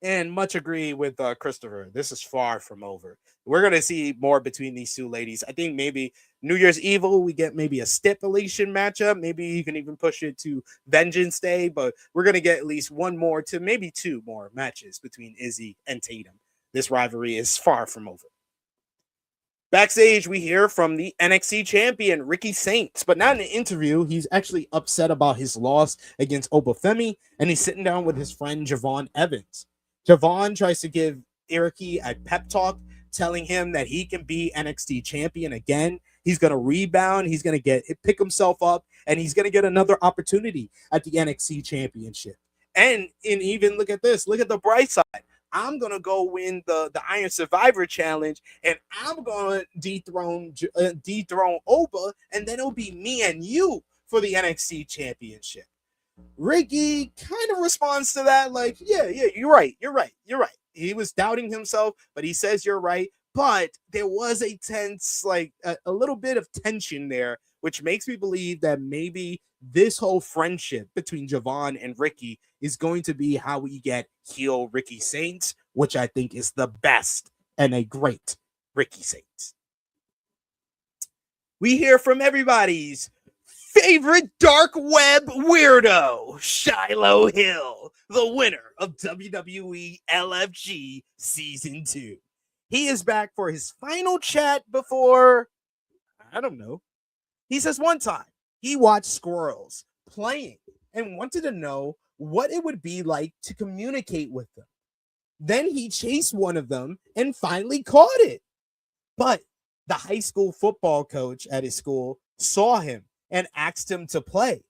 Speaker 3: And much agree with Christopher. This is far from over. We're going to see more between these two ladies. I think maybe New Year's Evil, we get maybe a stipulation matchup. Maybe you can even push it to Vengeance Day, but we're going to get at least 1 more to maybe 2 more matches between Izzy and Tatum. This rivalry is far from over. Backstage, we hear from the NXT champion, Ricky Saints, but not in an interview. He's actually upset about his loss against Oba Femi, and he's sitting down with his friend, Javon Evans. Javon tries to give Ricky a pep talk, telling him that he can be NXT champion again. He's going to rebound. He's going to pick himself up, and he's going to get another opportunity at the NXT championship. And even look at this. Look at the bright side. I'm going to go win the Iron Survivor Challenge, and I'm going to dethrone Oba, and then it'll be me and you for the NXT championship. Ricky kind of responds to that like, yeah, you're right. He was doubting himself, but he says you're right. But there was a tense, like a little bit of tension there, which makes me believe that maybe this whole friendship between Javon and Ricky is going to be how we get heel Ricky Saints, which I think is the best and a great Ricky Saints. We hear from everybody's favorite dark web weirdo, Shiloh Hill, the winner of WWE LFG Season 2. He is back for his final chat before, I don't know. He says one time he watched squirrels playing and wanted to know what it would be like to communicate with them. Then he chased one of them and finally caught it. But the high school football coach at his school saw him and asked him to play.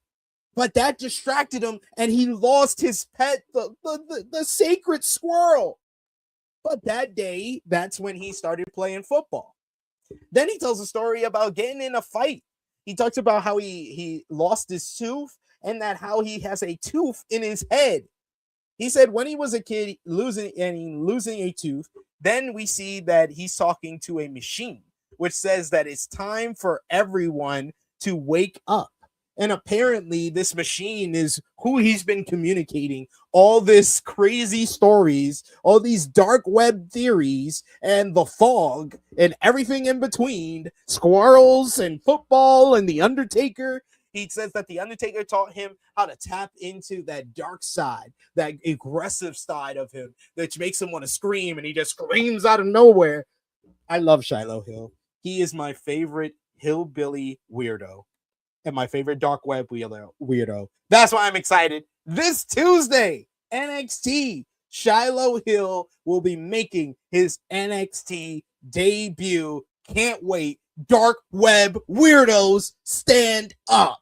Speaker 3: But that distracted him, and he lost his pet, the sacred squirrel. But that day, that's when he started playing football. Then he tells a story about getting in a fight. He talks about how he lost his tooth, and that how he has a tooth in his head. He said when he was a kid, losing a tooth, then we see that he's talking to a machine, which says that it's time for everyone to wake up. And apparently this machine is who he's been communicating all this crazy stories, all these dark web theories, and the fog and everything in between, squirrels and football and the Undertaker. He says that the Undertaker taught him how to tap into that dark side, that aggressive side of him, which makes him want to scream, and he just screams out of nowhere. I love Shiloh Hill. He is my favorite hillbilly weirdo and my favorite dark web weirdo. That's why I'm excited. This Tuesday, NXT, Shiloh Hill will be making his NXT debut. Can't wait. Dark web weirdos, stand up.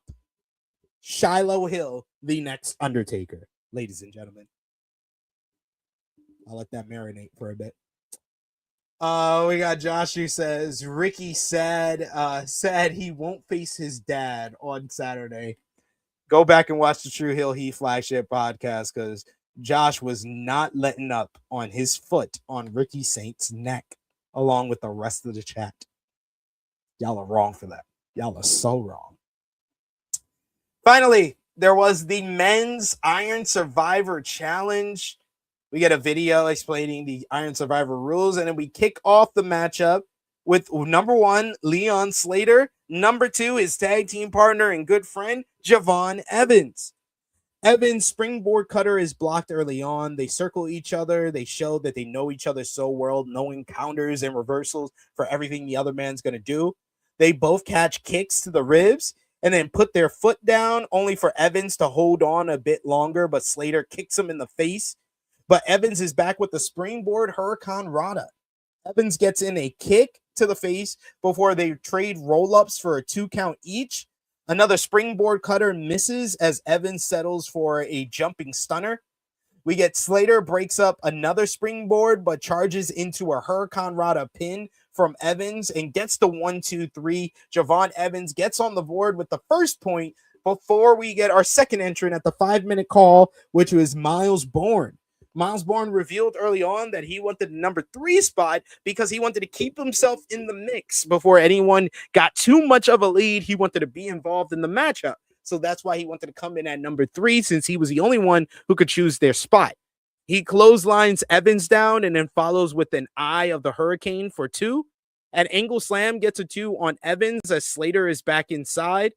Speaker 3: Shiloh Hill, the next Undertaker, ladies and gentlemen. I'll let that marinate for a bit. We got Josh who says Ricky said he won't face his dad on Saturday. Go back and watch the True Hill Heat flagship podcast because Josh was not letting up on his foot on Ricky Saint's neck, along with the rest of the chat. Y'all are wrong for that. Y'all are so wrong. Finally, there was the men's Iron Survivor Challenge. We get a video explaining the Iron Survivor rules, and then we kick off the matchup with number 1, Leon Slater. Number 2, his tag team partner and good friend, Javon Evans. Evans' springboard cutter is blocked early on. They circle each other. They show that they know each other so well, knowing counters and reversals for everything the other man's going to do. They both catch kicks to the ribs and then put their foot down, only for Evans to hold on a bit longer, but Slater kicks him in the face. But Evans is back with the springboard Hurricane Rana. Evans gets in a kick to the face before they trade roll-ups for a 2 count each. Another springboard cutter misses as Evans settles for a jumping stunner. We get Slater breaks up another springboard, but charges into a Hurricane Rana pin from Evans and gets the 1-2-3. Javon Evans gets on the board with the first point before we get our second entrant at the 5-minute call, which was Miles Bourne. Miles Bourne revealed early on that he wanted the number 3 spot because he wanted to keep himself in the mix before anyone got too much of a lead. He wanted to be involved in the matchup. So that's why he wanted to come in at number 3, since he was the only one who could choose their spot. He clotheslines Evans down and then follows with an eye of the Hurricane for 2. An angle slam gets a 2 on Evans as Slater is back inside.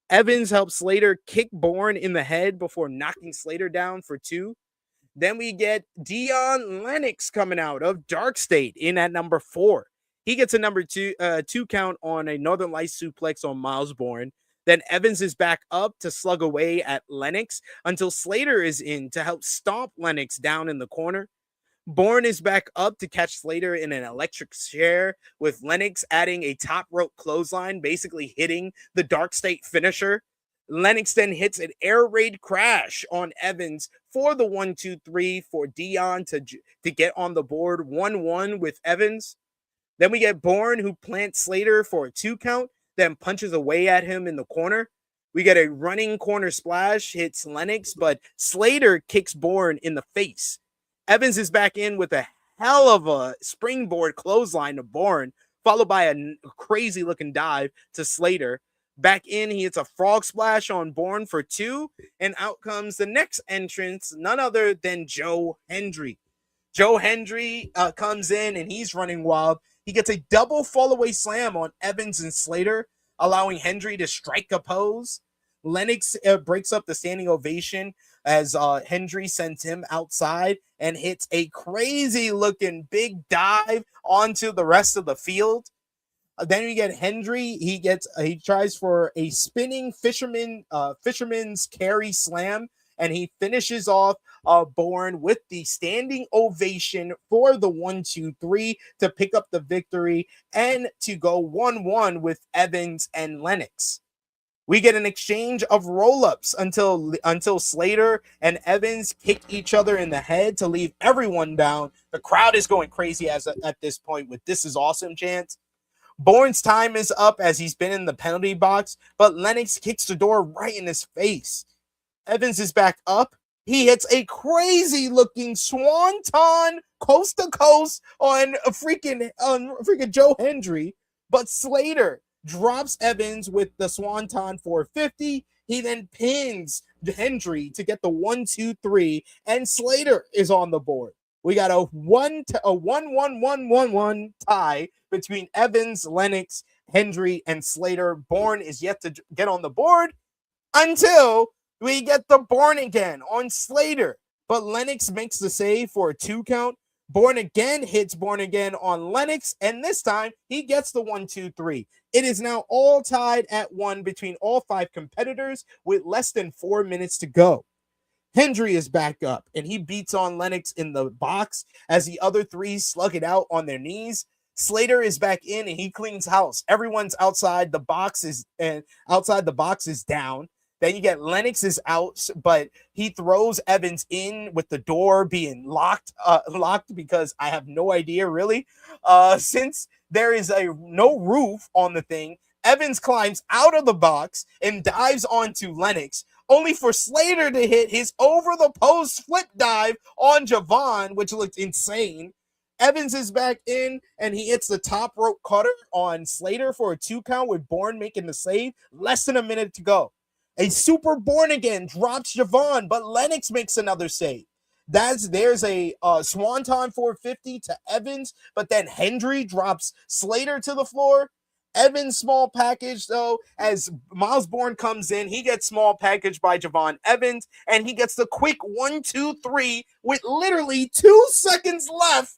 Speaker 3: Evans helps Slater kick Bourne in the head before knocking Slater down for 2. Then we get Dion Lennox coming out of Dark State in at number 4. He gets a number 2 count on a Northern Lights suplex on Miles Bourne. Then Evans is back up to slug away at Lennox until Slater is in to help stomp Lennox down in the corner. Bourne is back up to catch Slater in an electric chair, with Lennox adding a top rope clothesline, basically hitting the Dark State finisher. Lennox then hits an air raid crash on Evans for the 1-2-3 for Dion to get on the board 1-1 with Evans. Then we get Bourne, who plants Slater for a 2 count, then punches away at him in the corner. We get a running corner splash, hits Lennox, but Slater kicks Bourne in the face. Evans is back in with a hell of a springboard clothesline to Bourne, followed by a crazy looking dive to Slater. Back in, he hits a frog splash on Bourne for 2, and out comes the next entrance, none other than Joe Hendry. Joe Hendry comes in, and he's running wild. He gets a double fallaway slam on Evans and Slater, allowing Hendry to strike a pose. Lennox breaks up the standing ovation as Hendry sends him outside and hits a crazy-looking big dive onto the rest of the field. Then we get Hendry. He tries for a spinning fisherman's carry slam, and he finishes off Bourne with the standing ovation for the 1-2-3 to pick up the victory and to go 1-1 with Evans and Lennox. We get an exchange of roll-ups until Slater and Evans kick each other in the head to leave everyone down. The crowd is going crazy at this point with "This is awesome" chants. Bourne's time is up as he's been in the penalty box, but Lennox kicks the door right in his face. Evans is back up. He hits a crazy-looking swanton coast to coast on freaking Joe Hendry, but Slater drops Evans with the swanton 450. He then pins Hendry to get the 1-2-3, and Slater is on the board. We got a 1-1-1-1-1 tie between Evans, Lennox, Hendry, and Slater. Bourne is yet to get on the board until we get the Bourne again on Slater. But Lennox makes the save for a 2 count. Bourne again hits Bourne again on Lennox, and this time he gets the 1-2-3. It is now all tied at 1 between all 5 competitors with less than 4 minutes to go. Hendry is back up, and he beats on Lennox in the box as the other 3 slug it out on their knees. Slater is back in, and he cleans house. Everyone's outside the box is down. Then you get Lennox is out, but he throws Evans in with the door being locked because I have no idea really. Since there is no roof on the thing, Evans climbs out of the box and dives onto Lennox, only for Slater to hit his over-the-post flip dive on Jordynne, which looked insane. Evans is back in, and he hits the top rope cutter on Slater for a 2 count with Bourne making the save. Less than a minute to go. A super Bourne again drops Jordynne, but Lennox makes another save. There's a Swanton 450 to Evans, but then Hendry drops Slater to the floor. Evans small package, though, as Miles Bourne comes in. He gets small package by Javon Evans, and he gets the quick 1-2-3 with literally 2 seconds left.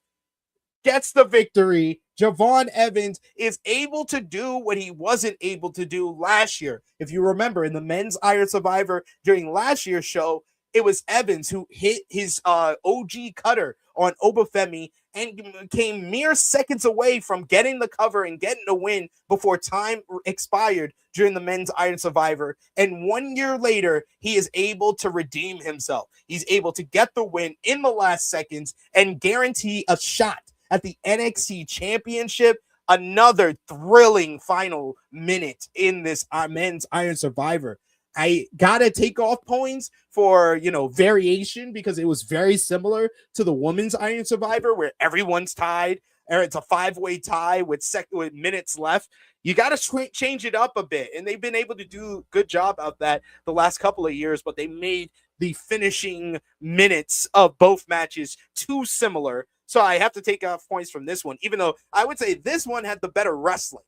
Speaker 3: Gets the victory. Javon Evans is able to do what he wasn't able to do last year. If you remember, in the men's Iron Survivor during last year's show, it was Evans who hit his OG cutter on Oba Femi and came mere seconds away from getting the cover and getting the win before time expired during the men's Iron Survivor. And 1 year later, he is able to redeem himself. He's able to get the win in the last seconds and guarantee a shot at the NXT Championship. Another thrilling final minute in this men's Iron Survivor. I gotta take off points for, variation, because it was very similar to the women's Iron Survivor where everyone's tied, or it's a 5-way tie with minutes left. You got to change it up a bit, and they've been able to do a good job of that the last couple of years, but they made the finishing minutes of both matches too similar. So I have to take off points from this one, even though I would say this one had the better wrestling.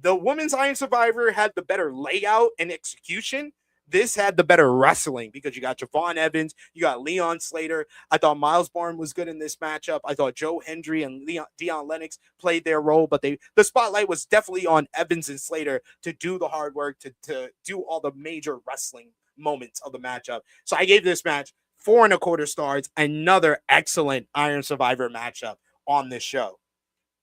Speaker 3: The women's Iron Survivor had the better layout and execution. This had the better wrestling because you got Javon Evans, you got Leon Slater. I thought Miles Bourne was good in this matchup. I thought Joe Hendry and Dion Lennox played their role, but the spotlight was definitely on Evans and Slater to do the hard work, to do all the major wrestling moments of the matchup. So I gave this match 4.25 stars. Another excellent Iron Survivor matchup on this show.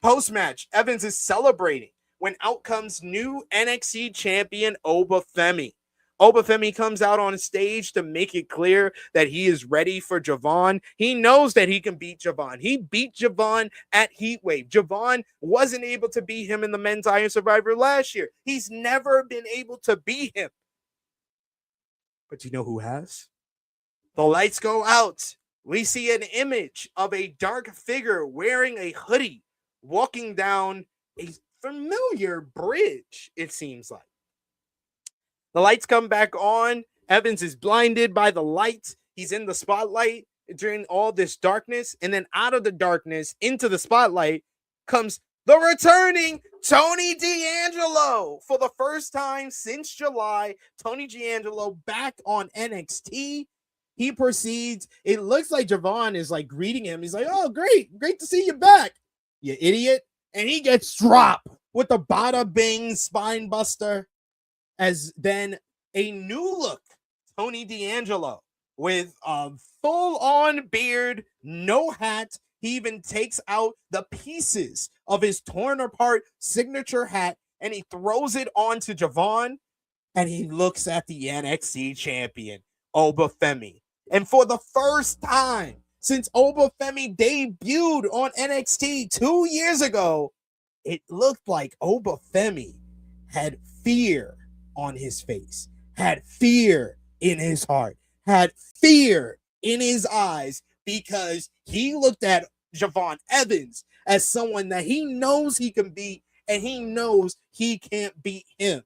Speaker 3: Post-match, Evans is celebrating when out comes new NXT champion Oba Femi. Oba Femi comes out on stage to make it clear that he is ready for Javon. He knows that he can beat Javon. He beat Javon at Heatwave. Javon wasn't able to beat him in the men's Iron Survivor last year. He's never been able to beat him. But you know who has? The lights go out. We see an image of a dark figure wearing a hoodie walking down a familiar bridge, it seems like. The lights come back on. Evans is blinded by the lights. He's in the spotlight during all this darkness. And then out of the darkness into the spotlight comes the returning Tony D'Angelo. For the first time since July, Tony D'Angelo back on NXT. He proceeds. It looks like Javon is like greeting him. He's like, "Oh, great to see you back, you idiot." And he gets dropped with the bada bing spine buster. As then a new look Tony D'Angelo with a full-on beard, no hat. He even takes out the pieces of his torn apart signature hat and he throws it onto Javon, and he looks at the NXT champion, Oba Femi. And for the first time since Oba Femi debuted on NXT 2 years ago, it looked like Oba Femi had fear on his face, had fear in his heart, had fear in his eyes, because he looked at Javon Evans as someone that he knows he can beat, and he knows he can't beat him.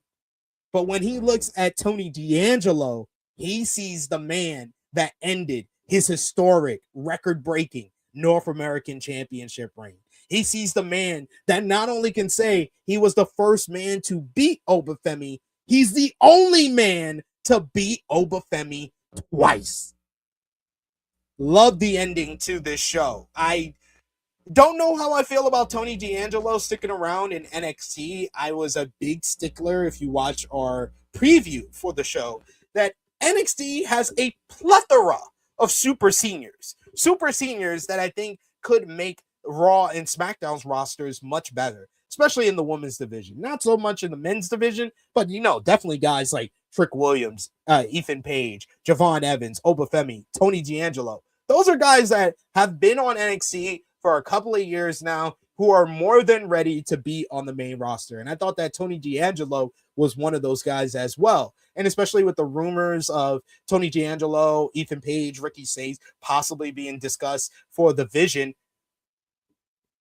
Speaker 3: But when he looks at Tony D'Angelo, he sees the man that ended his historic, record-breaking North American Championship reign. He sees the man that not only can say he was the first man to beat Oba Femi, he's the only man to beat Oba Femi twice. Love the ending to this show. I don't know how I feel about Tony D'Angelo sticking around in NXT. I was a big stickler, if you watch our preview for the show, that NXT has a plethora of super seniors that I think could make Raw and SmackDown's rosters much better, especially in the women's division. Not so much in the men's division, but definitely guys like Trick Williams, Ethan Page, Javon Evans, Oba Femi, Tony D'Angelo. Those are guys that have been on NXT for a couple of years now who are more than ready to be on the main roster. And I thought that Tony D'Angelo was one of those guys as well. And especially with the rumors of Tony D'Angelo, Ethan Page, Ricky Sayes possibly being discussed for the Vision,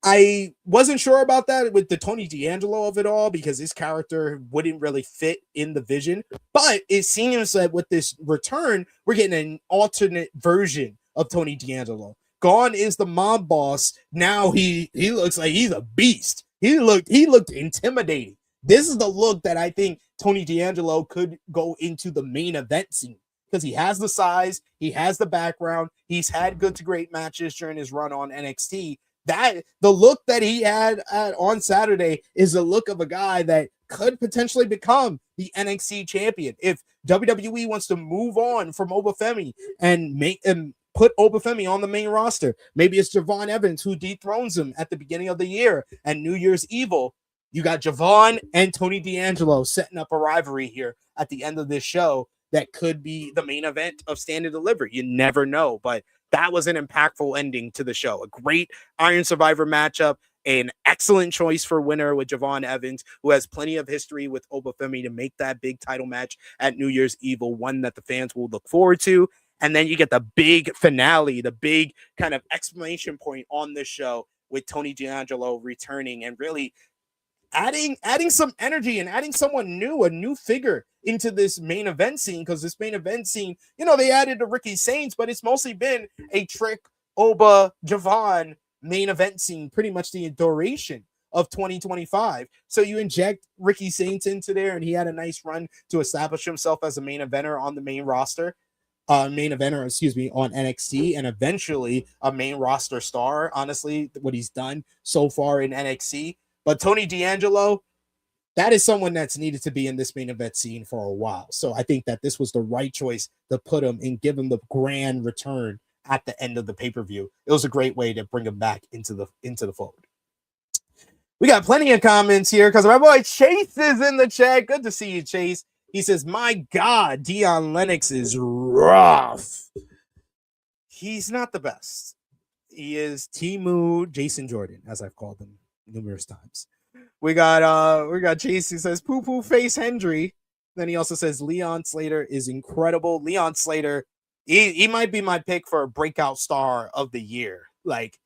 Speaker 3: I wasn't sure about that with the Tony D'Angelo of it all because his character wouldn't really fit in the Vision. But it seems that with this return, we're getting an alternate version of Tony D'Angelo. Gone is the mob boss. Now he looks like he's a beast. He looked intimidating. This is the look that I think Tony D'Angelo could go into the main event scene because he has the size, he has the background, he's had good to great matches during his run on NXT. That the look that he had on Saturday is the look of a guy that could potentially become the NXT champion if WWE wants to move on from Oba Femi and put Oba Femi on the main roster. Maybe it's Javon Evans who dethrones him at the beginning of the year and New Year's Evil. You got Javon and Tony D'Angelo setting up a rivalry here at the end of this show that could be the main event of Stand and Deliver. You never know, but that was an impactful ending to the show. A great Iron Survivor matchup, an excellent choice for winner with Javon Evans, who has plenty of history with Oba Femi to make that big title match at New Year's Evil, one that the fans will look forward to. And then you get the big finale, the big kind of exclamation point on this show with Tony D'Angelo returning and really adding some energy and adding someone new, a new figure into this main event scene, because this main event scene, they added the Ricky Saints, but it's mostly been a Trick, Oba, Javon main event scene pretty much the duration of 2025. So you inject Ricky Saints into there, and he had a nice run to establish himself as a main eventer on the main roster. On NXT, and eventually a main roster star. Honestly, what he's done so far in NXT. But Tony D'Angelo, that is someone that's needed to be in this main event scene for a while. So I think that this was the right choice to put him and give him the grand return at the end of the pay-per-view. It was a great way to bring him back into the fold. We got plenty of comments here because my boy Chase is in the chat. Good to see you, Chase. He says, my God, Dion Lennox is rough. He's not the best. He is Timu Jason Jordynne, as I've called him numerous times. We got Chase who says, poo poo face Hendry. Then he also says, Leon Slater is incredible. Leon Slater, he might be my pick for a breakout star of the year. Like,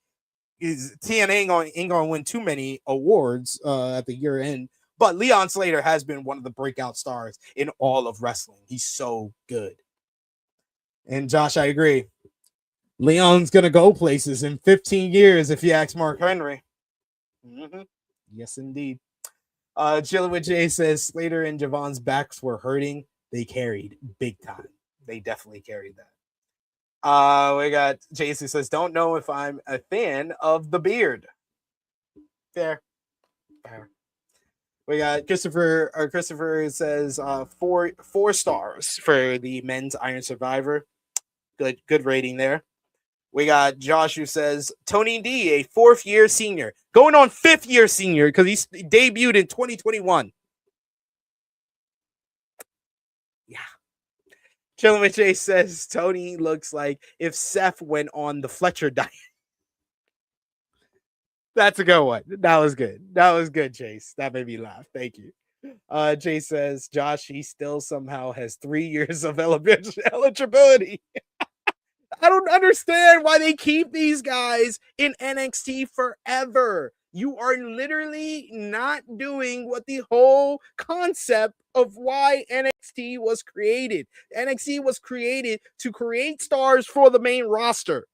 Speaker 3: TNA ain't going to win too many awards at the year end. But Leon Slater has been one of the breakout stars in all of wrestling. He's so good. And Josh, I agree. Leon's going to go places in 15 years if you ask Mark Henry. Mm-hmm. Yes, indeed. Chillin' with Jay says, Slater and Javon's backs were hurting. They carried big time. They definitely carried that. We got Jason says, don't know if I'm a fan of the beard. Fair. We got Christopher. Christopher says 4 stars for the men's Iron Survivor. Good rating there. We got Josh who says Tony D, a 4th-year senior, going on 5th-year senior because he debuted in 2021. Yeah. Chillin' with Jay says Tony looks like if Seth went on the Fletcher diet. That's a good one. That was good, Chase. That made me laugh. Thank you. Chase says, Josh, he still somehow has 3 years of eligibility. I don't understand why they keep these guys in NXT forever. You are literally not doing what the whole concept of why NXT was created. NXT was created to create stars for the main roster.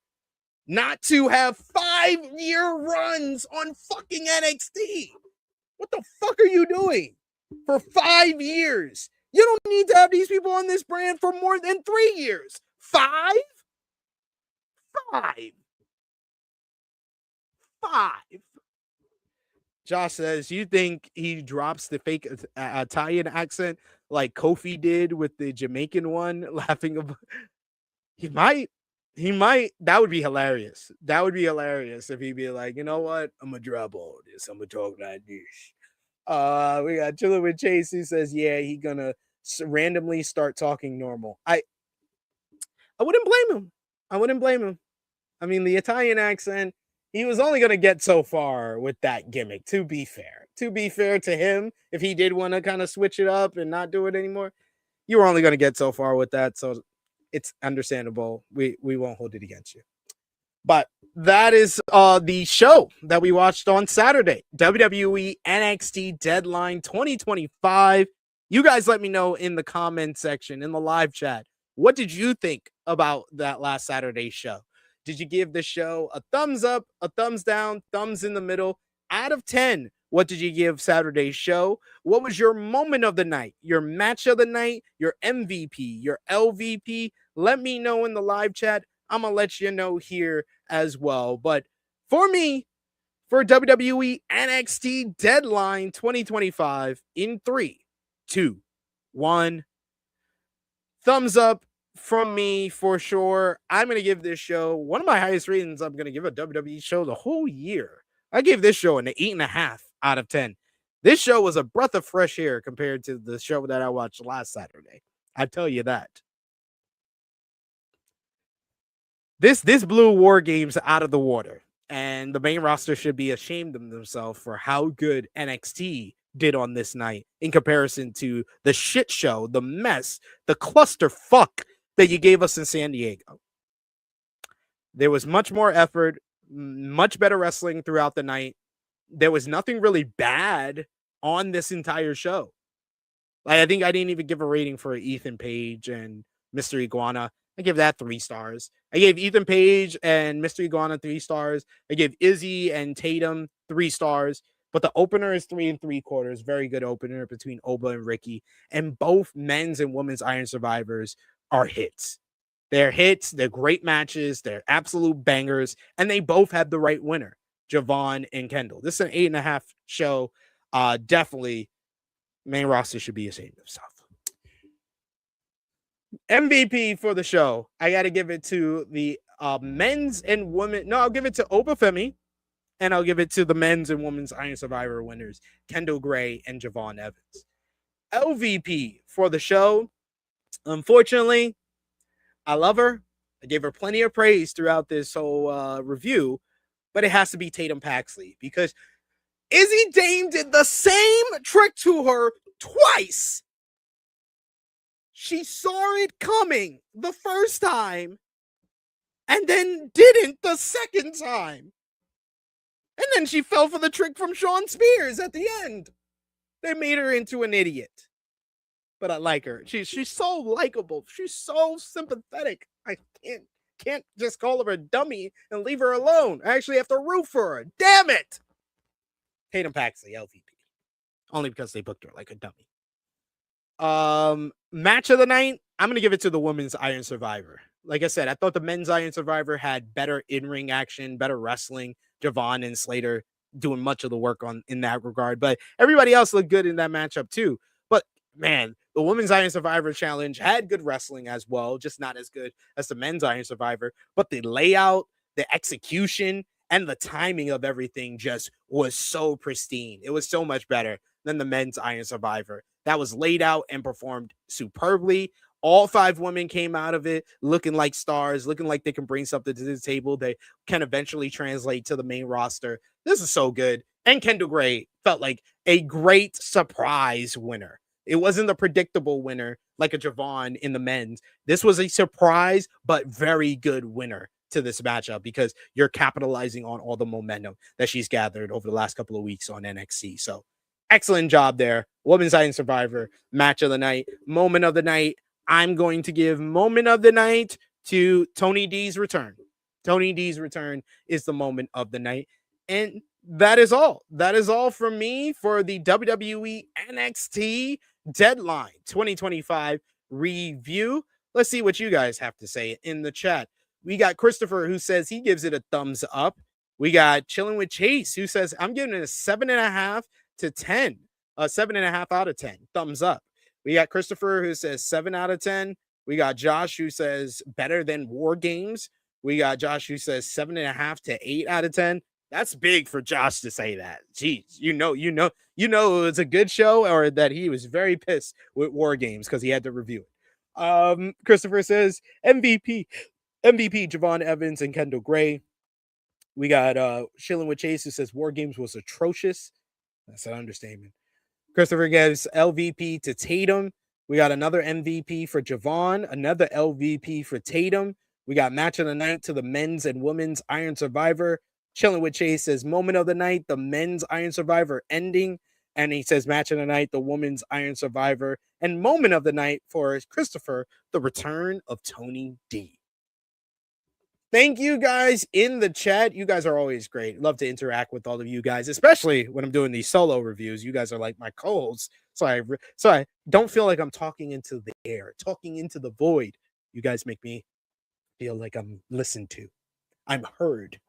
Speaker 3: Not to have 5-year runs on fucking NXT. What the fuck are you doing for 5 years? You don't need to have these people on this brand for more than 3 years. 5? Josh says, you think he drops the fake Italian accent like Kofi did with the Jamaican one, laughing about? He might. That would be hilarious. That would be hilarious if he'd be like, you know what? I'm gonna drop all this. I'm gonna talk like this. We got Chillin' with Chase who says, yeah, he gonna randomly start talking normal. I wouldn't blame him. I wouldn't blame him. I mean, the Italian accent, he was only going to get so far with that gimmick, to be fair. To be fair to him, if he did want to kind of switch it up and not do it anymore, you were only going to get so far with that. So it's understandable. We won't hold it against you. But that is the show that we watched on Saturday. WWE NXT Deadline 2025. You guys let me know in the comment section, in the live chat, what did you think about that last Saturday show? Did you give the show a thumbs up, a thumbs down, thumbs in the middle? Out of 10, what did you give Saturday's show? What was your moment of the night, your match of the night, your MVP, your LVP? Let me know in the live chat. I'm going to let you know here as well. But for me, for WWE NXT Deadline 2025, in 3, 2, 1, thumbs up from me for sure. I'm going to give this show one of my highest ratings I'm going to give a WWE show the whole year. I gave this show an 8.5 out of 10. This show was a breath of fresh air compared to the show that I watched last Saturday. I tell you that. This blew War Games out of the water, and the main roster should be ashamed of themselves for how good NXT did on this night in comparison to the shit show, the mess, the clusterfuck that you gave us in San Diego. There was much more effort, much better wrestling throughout the night. There was nothing really bad on this entire show. Like, I think I didn't even give a rating for Ethan Page and Mr. Iguana. I give that 3 stars. I gave Ethan Page and Mr. Iguana 3 stars. I gave Izzy and Tatum 3 stars. But the opener is 3 3/4. Very good opener between Oba and Ricky. And both men's and women's Iron Survivors are hits. They're hits. They're great matches. They're absolute bangers. And they both have the right winner, Javon and Kendal. This is an 8.5 show. Definitely, main roster should be ashamed of himself. MVP for the show, I got to give it to the men's and women. No, I'll give it to Oba Femi, and I'll give it to the men's and women's Iron Survivor winners, Kendal Gray and Javon Evans. LVP for the show, unfortunately, I love her. I gave her plenty of praise throughout this whole review, but it has to be Tatum Paxley because Izzy Dame did the same trick to her twice. She saw it coming the first time and then didn't the second time. And then she fell for the trick from Shawn Spears at the end. They made her into an idiot. But I like her. She's so likable. She's so sympathetic. I can't just call her a dummy and leave her alone. I actually have to root for her. Damn it! Tatum Paxley, LVP. Only because they booked her like a dummy. Match of the night, I'm gonna give it to the women's Iron Survivor. Like I said, I thought the men's Iron Survivor had better in-ring action, better wrestling. Javon and Slater doing much of the work in that regard, but everybody else looked good in that matchup too. But man, the women's Iron Survivor challenge had good wrestling as well, just not as good as the men's Iron Survivor. But the layout, the execution, and the timing of everything just was so pristine. It was so much better than the men's Iron Survivor. That was laid out and performed superbly. All 5 women came out of it looking like stars, looking like they can bring something to the table. They can eventually translate to the main roster. This is so good. And Kendal Gray felt like a great surprise winner. It wasn't the predictable winner like a Javon in the men's. This was a surprise, but very good winner to this matchup because you're capitalizing on all the momentum that she's gathered over the last couple of weeks on NXT. So excellent job there. Women's Iron Survivor, match of the night, moment of the night. I'm going to give moment of the night to Tony D's return. Tony D's return is the moment of the night. And that is all. That is all from me for the WWE NXT Deadline 2025 review. Let's see what you guys have to say in the chat. We got Christopher who says he gives it a thumbs up. We got Chilling with Chase who says I'm giving it a 7.5 to 10. 7.5 out of 10. Thumbs up. We got Christopher who says 7 out of 10. We got Josh who says better than War Games. We got Josh who says 7.5 to 8 out of 10. That's big for Josh to say that. Jeez, it was a good show, or that he was very pissed with War Games because he had to review it. Christopher says MVP Javon Evans and Kendall Gray. We got Chilling with Chase, who says War Games was atrocious. That's an understatement. Christopher gives LVP to Tatum. We got another MVP for Javon, another LVP for Tatum. We got match of the night to the men's and women's Iron Survivor. Chilling with Chase says moment of the night, the men's Iron Survivor ending. And he says match of the night, the women's Iron Survivor. And moment of the night for Christopher, the return of Tony D. Thank you guys in the chat. You guys are always great. Love to interact with all of you guys, especially when I'm doing these solo reviews. You guys are like my co-hosts, so I don't feel like I'm talking into the air, talking into the void. You guys make me feel like I'm listened to. I'm heard.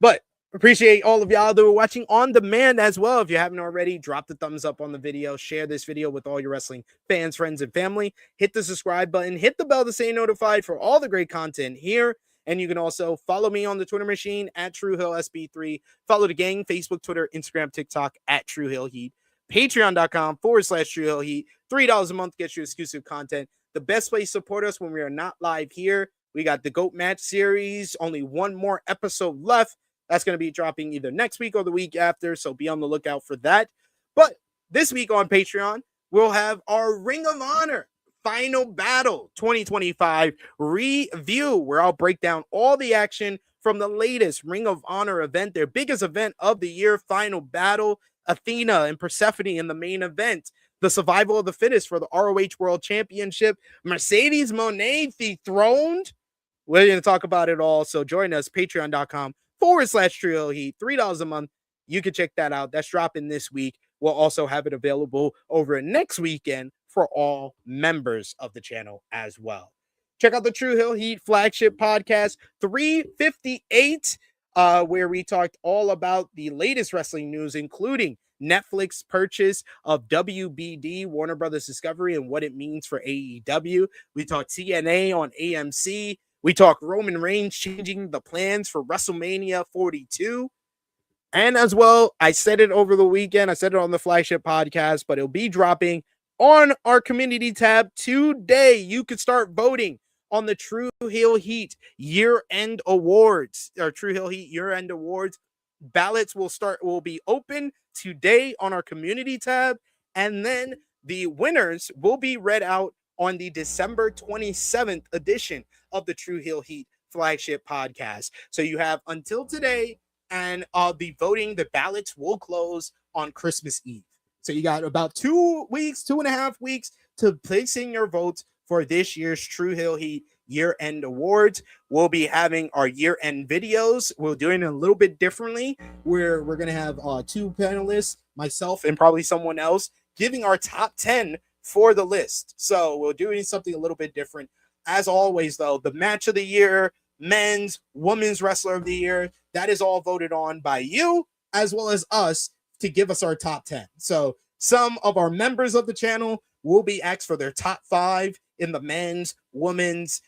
Speaker 3: But appreciate all of y'all that were watching on demand as well. If you haven't already, drop the thumbs up on the video, share this video with all your wrestling fans, friends, and family. Hit the subscribe button, hit the bell to stay notified for all the great content here. And you can also follow me on the Twitter machine at TrueHillSB3. Follow the gang, Facebook, Twitter, Instagram, TikTok at TrueHillHeat. Patreon.com/TrueHillHeat. $3 a month gets you exclusive content. The best way to support us when we are not live here. We got the GOAT Match series. Only one more episode left. That's going to be dropping either next week or the week after. So be on the lookout for that. But this week on Patreon, we'll have our Ring of Honor Final Battle 2025 review, where I'll break down all the action from the latest Ring of Honor event, their biggest event of the year, Final Battle. Athena and Persephone in the main event. The survival of the fittest for the ROH World Championship. Mercedes Moné dethroned. We're going to talk about it all. So join us, patreon.com/TrueHillHeat. $3 a month. You can check that out. That's dropping this week. We'll also have it available over next weekend for all members of the channel as well. Check out the True Hill Heat flagship podcast 358, where we talked all about the latest wrestling news, including Netflix purchase of WBD, Warner Brothers Discovery, and what it means for AEW. We talked TNA on AMC. We talked Roman Reigns changing the plans for WrestleMania 42. And as well, I said it over the weekend. I said it on the flagship podcast, but it'll be dropping on our community tab today. You could start voting on the True Hill Heat year-end awards, or True Hill Heat year-end awards. Ballots will be open today on our community tab, and then the winners will be read out on the December 27th edition of the True Hill Heat flagship podcast. So you have until today, and the ballots will close on Christmas Eve. So you got about 2.5 weeks to place in your votes for this year's True Hill Heat year-end awards. We'll be having our year-end videos. We're doing it a little bit differently, where we're going to have two panelists, myself and probably someone else, giving our top 10 for the list. So we're doing something a little bit different. As always, though, the match of the year, men's, women's wrestler of the year, that is all voted on by you as well as us to give us our top 10. So some of our members of the channel will be asked for their top 5 in the men's, women's,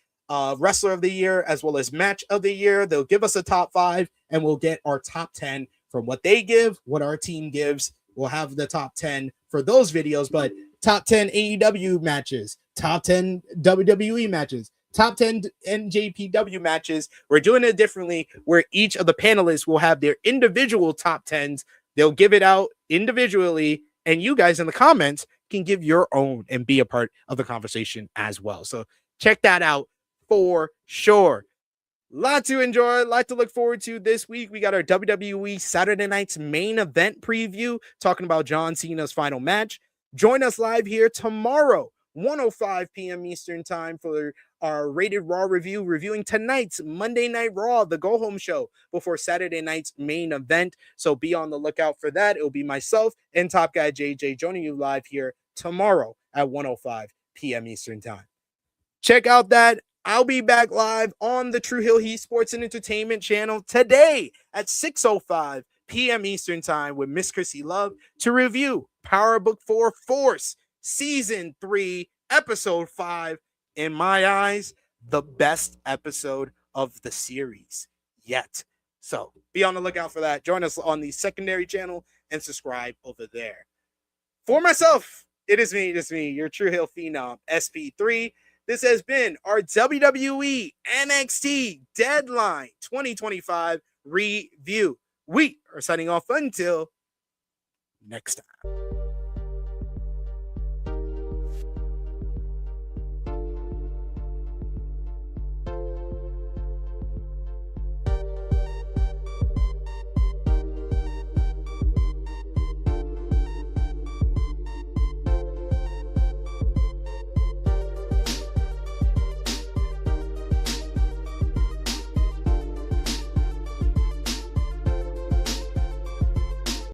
Speaker 3: wrestler of the year, as well as match of the year. They'll give us a top 5, and we'll get our top 10 from what they give, what our team gives. We'll have the top 10 for those videos, but top 10 AEW matches, top 10 WWE matches, top 10 NJPW matches. We're doing it differently, where each of the panelists will have their individual top 10s. They'll give it out individually, and you guys in the comments can give your own and be a part of the conversation as well. So check that out for sure. Lot to enjoy, lot to look forward to this week. We got our WWE Saturday night's main event preview, talking about John Cena's final match. Join us live here tomorrow, 1:05 p.m. Eastern time, for our Rated Raw review, reviewing tonight's Monday Night Raw, the go-home show before Saturday night's main event. So be on the lookout for that. It'll be myself and Top Guy JJ joining you live here tomorrow at 1:05 p.m. Eastern time. Check out that. I'll be back live on the True Hill Heat Sports and Entertainment channel today at 6:05 p.m. Eastern time with Miss Chrissy Love to review Power Book 4 Force Season 3, Episode 5. In my eyes, the best episode of the series yet. So be on the lookout for that. Join us on the secondary channel and subscribe over there. For myself, it is me, your True Heel Phenom, SP3. This has been our WWE NXT Deadline 2025 review. We are signing off until next time.